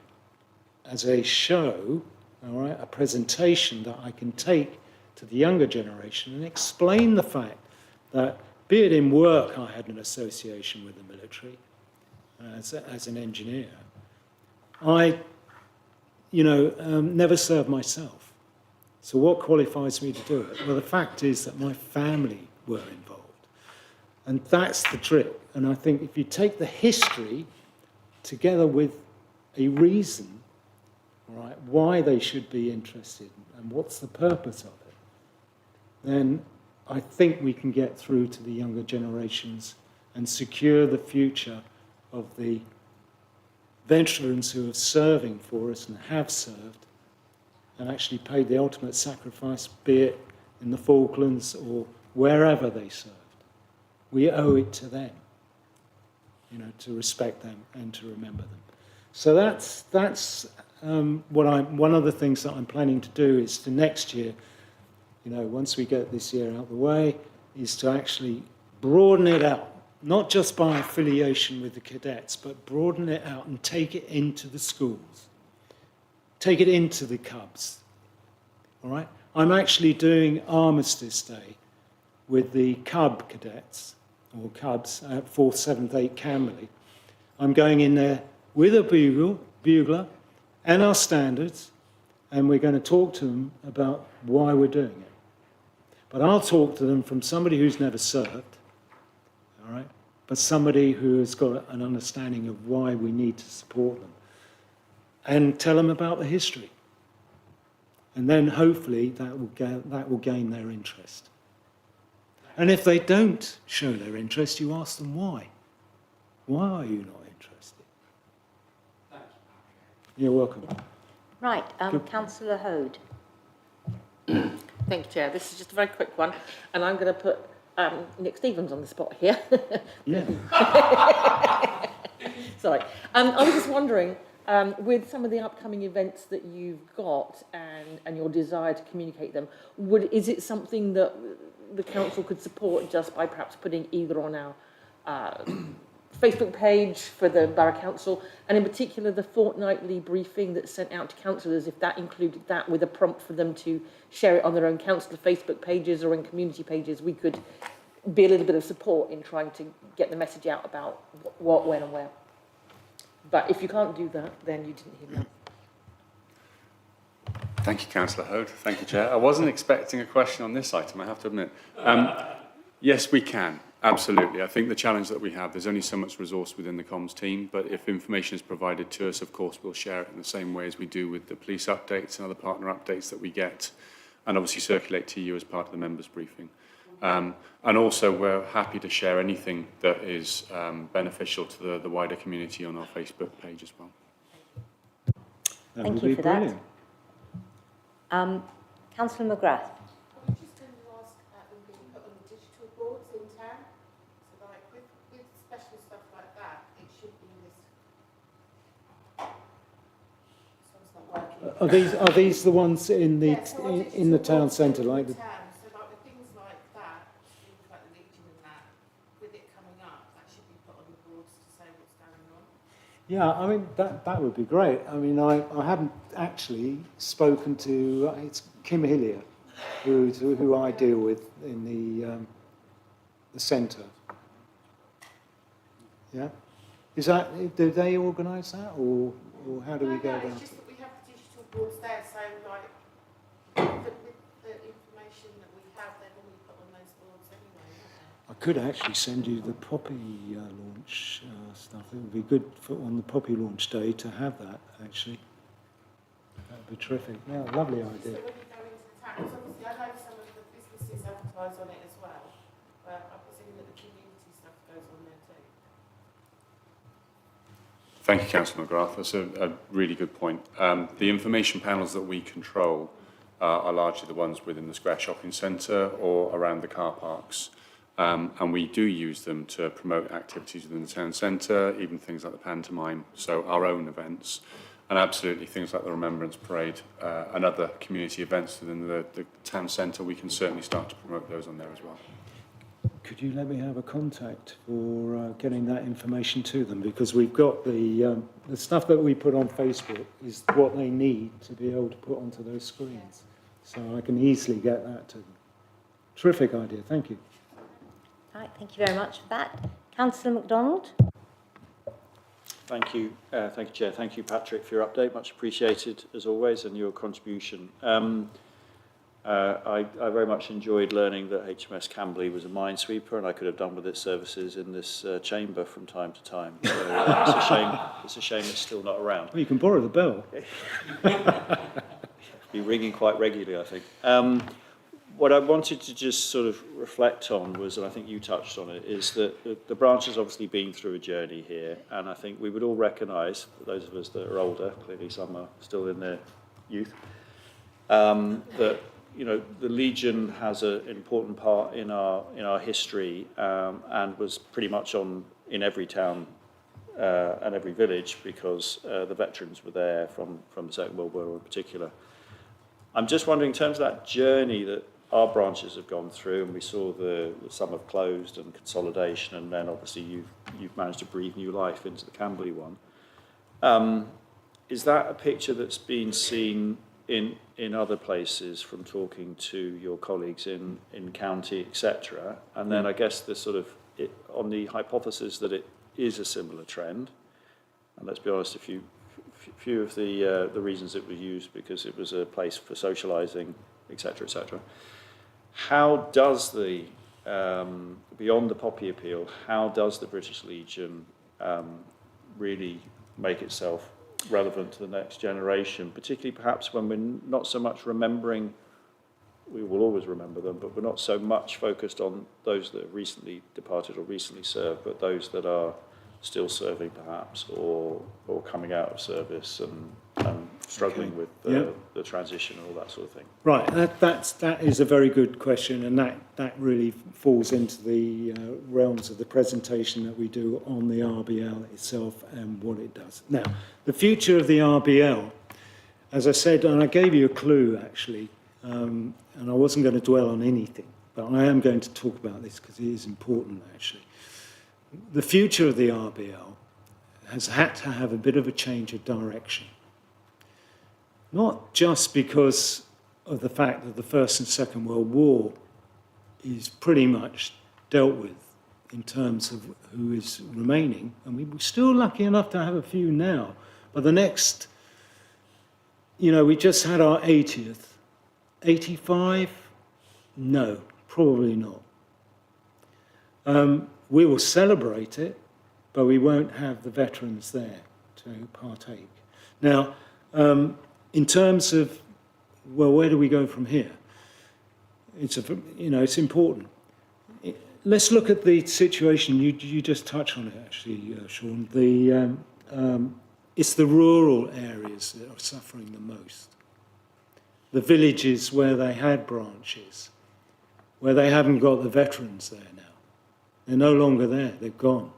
as a show, all right, a presentation that I can take to the younger generation and explain the fact that, be it in work, I had an association with the military as an engineer. I, never served myself. So what qualifies me to do it? Well, the fact is that my family were involved. And that's the trick. And I think if you take the history together with a reason, all right, why they should be interested and what's the purpose of it, then I think we can get through to the younger generations and secure the future of the veterans who are serving for us and have served and actually paid the ultimate sacrifice, be it in the Falklands or wherever they served. We owe it to them, to respect them and to remember them. So that's one of the things that I'm planning to do is to next year, once we get this year out of the way, is to actually broaden it out, not just by affiliation with the cadets, but broaden it out and take it into the schools, take it into the Cubs. All right? I'm actually doing Armistice Day with the Cub cadets, or Cubs, at 4th, 7th, 8th Camberley. I'm going in there with a bugler and our standards, and we're going to talk to them about why we're doing it. But I'll talk to them from somebody who's never served, all right, but somebody who has got an understanding of why we need to support them, and tell them about the history. And then hopefully that will gain their interest. And if they don't show their interest, you ask them why. Why are you not interested? You're welcome. Right, Councillor Hode. Thank you, Chair. This is just a very quick one, and I'm going to put Nick Stevens on the spot here. Yeah. Sorry. I was just wondering, with some of the upcoming events that you've got and your desire to communicate them, is it something that the council could support just by perhaps putting either on our Facebook page for the Borough Council, and in particular the fortnightly briefing that's sent out to councillors, if that included that with a prompt for them to share it on their own council Facebook pages or in community pages, we could be a little bit of support in trying to get the message out about what, when and where. But if you can't do that, then you didn't hear that. Thank you, Councillor Hode. Thank you, Chair. I wasn't expecting a question on this item, I have to admit. Yes, we can. Absolutely. I think the challenge that we have, there's only so much resource within the comms team, but if information is provided to us, of course, we'll share it in the same way as we do with the police updates and other partner updates that we get, and obviously circulate to you as part of the members' briefing. And also, we're happy to share anything that is beneficial to the wider community on our Facebook page as well. Thank you for that. Councillor McGrath. I'm just going to ask about them being put on the digital boards in town. So, like with special stuff like that, it should be this. Are these the ones in the in the town centre, like the? So, like with things like that, things like the Legion and that, with it coming up, that should be put on the boards to say what's going on. Yeah, I mean that would be great. I mean, I haven't actually spoken to it's Kim Hillier, who I deal with in the centre. Yeah, is that, do they organise that, or how do we go about it? It's just that we have the digital boards there, so like with the information that we have, they're normally put on those boards anyway. I could actually send you the Poppy launch stuff. It would be good on the Poppy launch day to have that, actually. That would be terrific. Yeah, lovely idea. So when you go into the town, because obviously I know some of the businesses advertise on it as well, but I presume that the community stuff goes on there too. Thank you, Councillor McGrath. That's a really good point. The information panels that we control are largely the ones within the Square Shopping Centre or around the car parks. And we do use them to promote activities within the town centre, even things like the pantomime, so our own events. And absolutely, things like the Remembrance Parade and other community events within the town centre, we can certainly start to promote those on there as well. Could you let me have a contact for getting that information to them? Because we've got the stuff that we put on Facebook is what they need to be able to put onto those screens. So I can easily get that to them. Terrific idea, thank you. Right, thank you very much for that. Councillor MacDonald. Thank you, Chair. Thank you, Patrick, for your update. Much appreciated, as always, and your contribution. I very much enjoyed learning that HMS Camberley was a minesweeper, and I could have done with its services in this chamber from time to time. So, it's a shame it's still not around. Well, you can borrow the bell. Be ringing quite regularly, I think. What I wanted to just sort of reflect on was, and I think you touched on it, is that the branch has obviously been through a journey here, and I think we would all recognise, for those of us that are older, clearly some are still in their youth, that the Legion has an important part in our history, and was pretty much in every town and every village, because the veterans were there from the Second World War in particular. I'm just wondering, in terms of that journey that our branches have gone through, and we saw some have closed and consolidation, and then obviously you've managed to breathe new life into the Camberley one. Is that a picture that's been seen in other places from talking to your colleagues in county, etc.? And then I guess the sort of on the hypothesis that it is a similar trend, and let's be honest, a few of the reasons it was used because it was a place for socialising, etc., etc. How does the beyond the Poppy appeal, how does the British Legion really make itself relevant to the next generation, particularly perhaps when we're not so much remembering, we will always remember them, but we're not so much focused on those that have recently departed or recently served, but those that are still serving perhaps, or coming out of service and struggling with the transition and all that sort of thing. Right, that is a very good question, and that really falls into the realms of the presentation that we do on the RBL itself and what it does. Now, the future of the RBL, as I said, and I gave you a clue actually, and I wasn't going to dwell on anything, but I am going to talk about this because it is important actually. The future of the RBL has had to have a bit of a change of direction. Not just because of the fact that the First and Second World War is pretty much dealt with in terms of who is remaining, and we're still lucky enough to have a few now, but the next, we just had our 80th. 85? No, probably not. We will celebrate it, but we won't have the veterans there to partake. Now, in terms of, where do we go from here? It's important. Let's look at the situation. You just touched on it, actually, Sean. It's the rural areas that are suffering the most. The villages where they had branches, where they haven't got the veterans there now. They're no longer there, they've gone.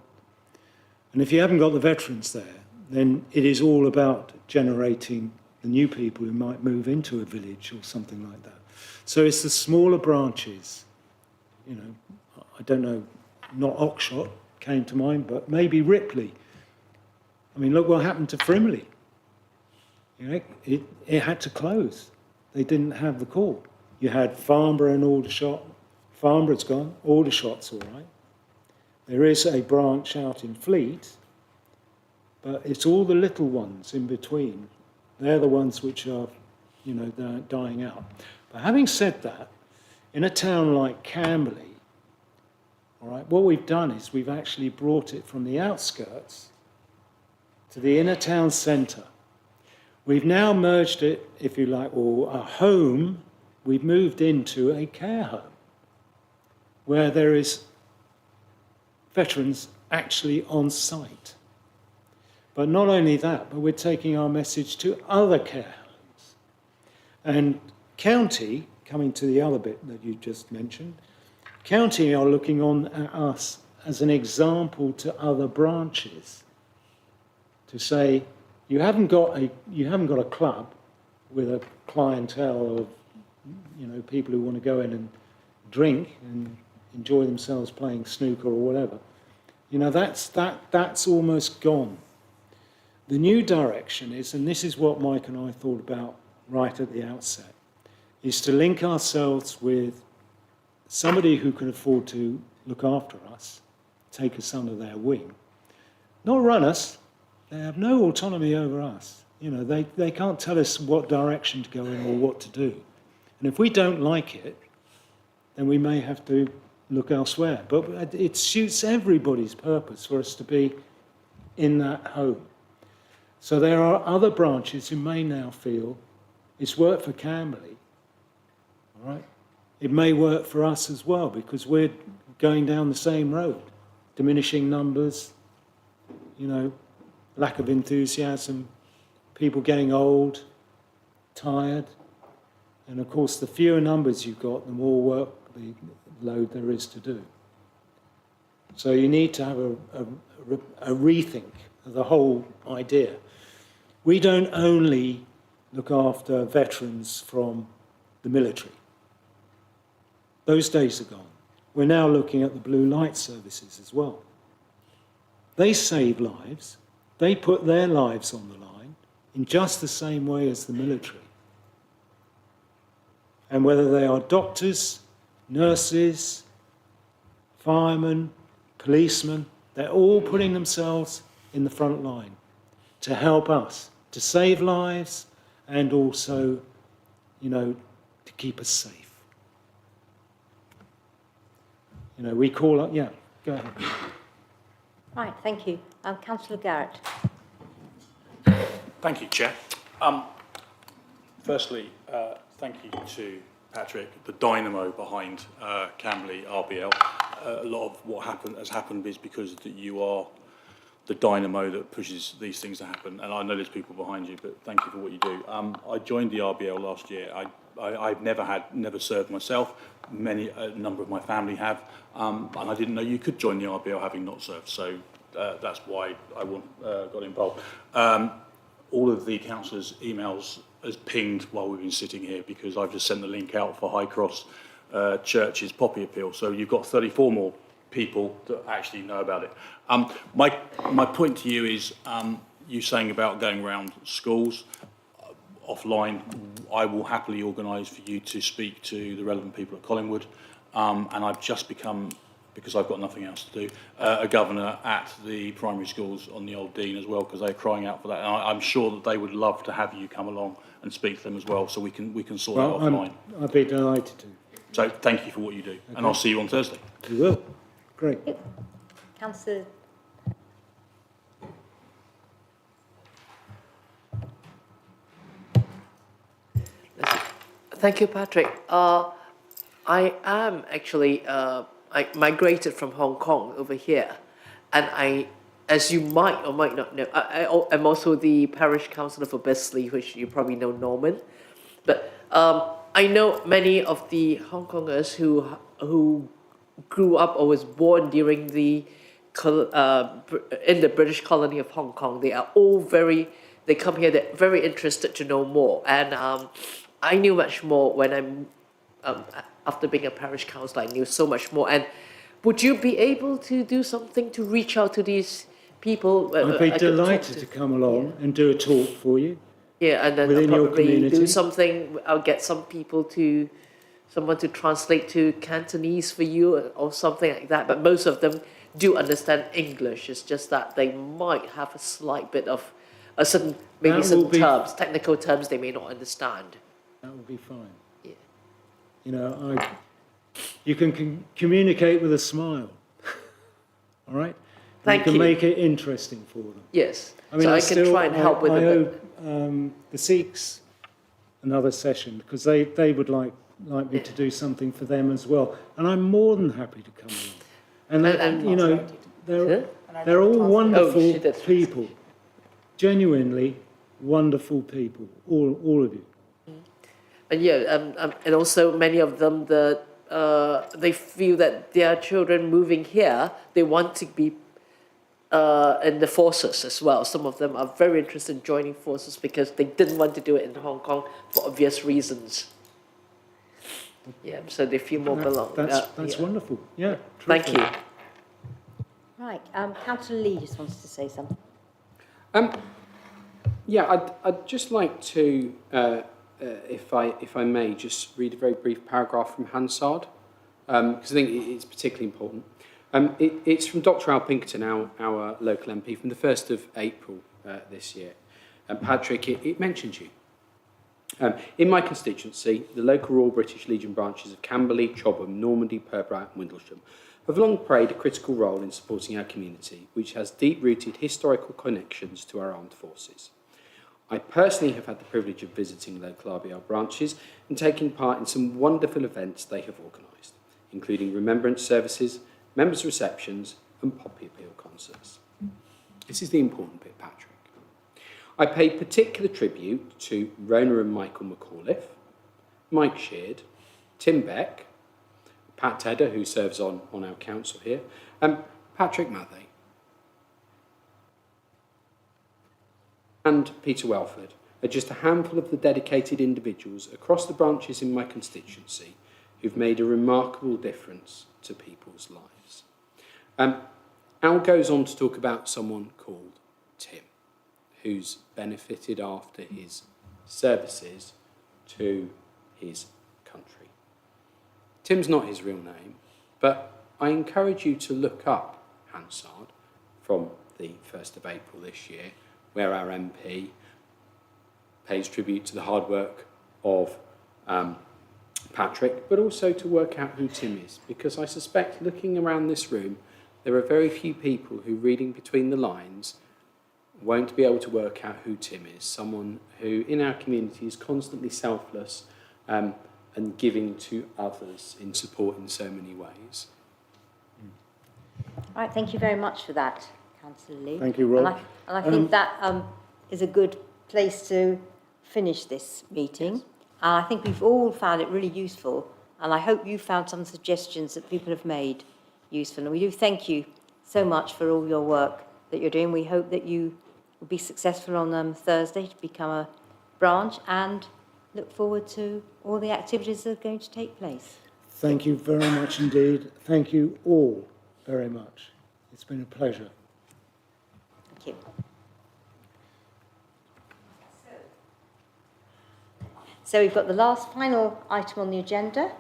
And if you haven't got the veterans there, then it is all about generating the new people who might move into a village or something like that. So it's the smaller branches, I don't know, not Oxshott came to mind, but maybe Ripley. I mean, look what happened to Frimley. It had to close. They didn't have the call. You had Farnborough and Aldershot. Farnborough's gone, Aldershot's all right. There is a branch out in Fleet, but it's all the little ones in between. They're the ones which are, they're dying out. But having said that, in a town like Camberley, all right, what we've done is we've actually brought it from the outskirts to the inner town centre. We've now merged it, if you like, or a home, we've moved into a care home where there is veterans actually on site. But not only that, but we're taking our message to other care homes. And County, coming to the other bit that you just mentioned, County are looking on at us as an example to other branches to say, You haven't got a club with a clientele of, you know, people who want to go in and drink and enjoy themselves playing snooker or whatever. You know, that's almost gone. The new direction is, and this is what Mike and I thought about right at the outset, is to link ourselves with somebody who can afford to look after us, take us under their wing, not run us. They have no autonomy over us. You know, they can't tell us what direction to go in or what to do. And if we don't like it, then we may have to look elsewhere. But it suits everybody's purpose for us to be in that home. So there are other branches who may now feel it's worked for Camberley, all right? It may work for us as well because we're going down the same road, diminishing numbers, you know, lack of enthusiasm, people getting old, tired. And of course, the fewer numbers you've got, the more work the load there is to do. So you need to have a rethink of the whole idea. We don't only look after veterans from the military. Those days are gone. We're now looking at the blue light services as well. They save lives. They put their lives on the line in just the same way as the military. And whether they are doctors, nurses, firemen, policemen, they're all putting themselves in the front line to help us, to save lives and also, you know, to keep us safe. You know, we call up, yeah, go ahead. Right, thank you. Councillor Garrett. Thank you, Chair. Firstly, thank you to Patrick, the dynamo behind Camberley RBL. A lot of what has happened is because that you are the dynamo that pushes these things to happen. And I know there's people behind you, but thank you for what you do. I joined the RBL last year. I've never served myself. A number of my family have, and I didn't know you could join the RBL having not served. So that's why I got involved. All of the councillors' emails has pinged while we've been sitting here because I've just sent the link out for High Cross Church's Poppy Appeal. So you've got 34 more people that actually know about it. My point to you is you saying about going around schools offline. I will happily organise for you to speak to the relevant people at Collingwood, and I've just become, because I've got nothing else to do, a governor at the primary schools on the Old Dean as well, because they're crying out for that. And I'm sure that they would love to have you come along and speak to them as well, so we can sort that offline. I'd be delighted to. So thank you for what you do, okay. And I'll see you on Thursday. We will. Great. Councillor. Thank you, Patrick. I am actually, I migrated from Hong Kong over here, and as you might or might not know, I'm also the parish councillor for Bisley, which you probably know, Norman. But I know many of the Hong Kongers who grew up or was born during in the British colony of Hong Kong. They are all they come here, they're very interested to know more. And I knew much more when after being a parish councillor, I knew so much more. And would you be able to do something to reach out to these people? I'd be delighted to come along and do a talk for you. Yeah, and then within I'll your probably community. do something. I'll get someone to translate to Cantonese for you or something like that. But most of them do understand English. It's just that they might have a slight bit of some terms, technical terms they may not understand. That will be fine. Yeah. You know, you can communicate with a smile. All right? Thank you. you. Can make it interesting for them. Yes. I mean, so I can try and help with I it. owe the Sikhs another session because they would like me to do something for them as well, and I'm more than happy to come along. And you know, they're all wonderful people, genuinely wonderful people, all of you. And yeah, and also many of them they feel that their children moving here, they want to be in the forces as well. Some of them are very interested in joining forces because they didn't want to do it in Hong Kong for obvious reasons. Yeah, so they feel more belong. That's wonderful. Yeah. Thank you. Right, Councillor Lee just wants to say something. Yeah, I'd just like to, if I may, just read a very brief paragraph from Hansard, because I think it's particularly important. It's from Dr. Al Pinkerton, our local MP, from the 1st of April this year. Patrick, it mentions you. In my constituency, the local Royal British Legion branches of Camberley, Chobham, Normandy, Purbeck and Windlesham have long played a critical role in supporting our community, which has deep-rooted historical connections to our armed forces. I personally have had the privilege of visiting local RBL branches and taking part in some wonderful events they have organised, including remembrance services, members' receptions and poppy appeal concerts. This is the important bit, Patrick. I pay particular tribute to Rona and Michael McAuliffe, Mike Sheard, Tim Beck, Pat Tedder, who serves on our council here, and Patrick Mathay, and Peter Welford are just a handful of the dedicated individuals across the branches in my constituency who've made a remarkable difference to people's lives. Al goes on to talk about someone called Tim, who's benefited after his services to his country. Tim's not his real name, but I encourage you to look up Hansard from the 1st of April this year, where our MP pays tribute to the hard work of Patrick, but also to work out who Tim is, because I suspect, looking around this room, there are very few people who, reading between the lines, won't be able to work out who Tim is, someone who in our community is constantly selfless and giving to others in support in so many ways. Right, thank you very much for that, Councillor Lee. Thank you, Rob. And I think that is a good place to finish this meeting. I think we've all found it really useful, and I hope you found some suggestions that people have made useful. And we do thank you so much for all your work that you're doing. We hope that you will be successful on Thursday to become a branch, and look forward to all the activities that are going to take place. Thank you very much indeed. Thank you all very much. It's been a pleasure. Thank you. So we've got the last final item on the agenda,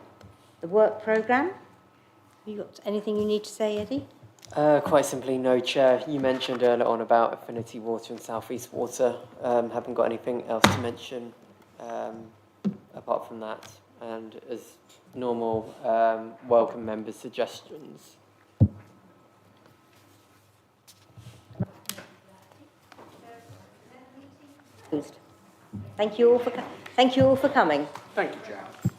the work programme. Have you got anything you need to say, Eddie? Quite simply, no, Chair. You mentioned earlier on about Affinity Water and South East Water. Haven't got anything else to mention apart from that. And as normal, welcome members' suggestions. Thank you all for coming. Thank you, Jack.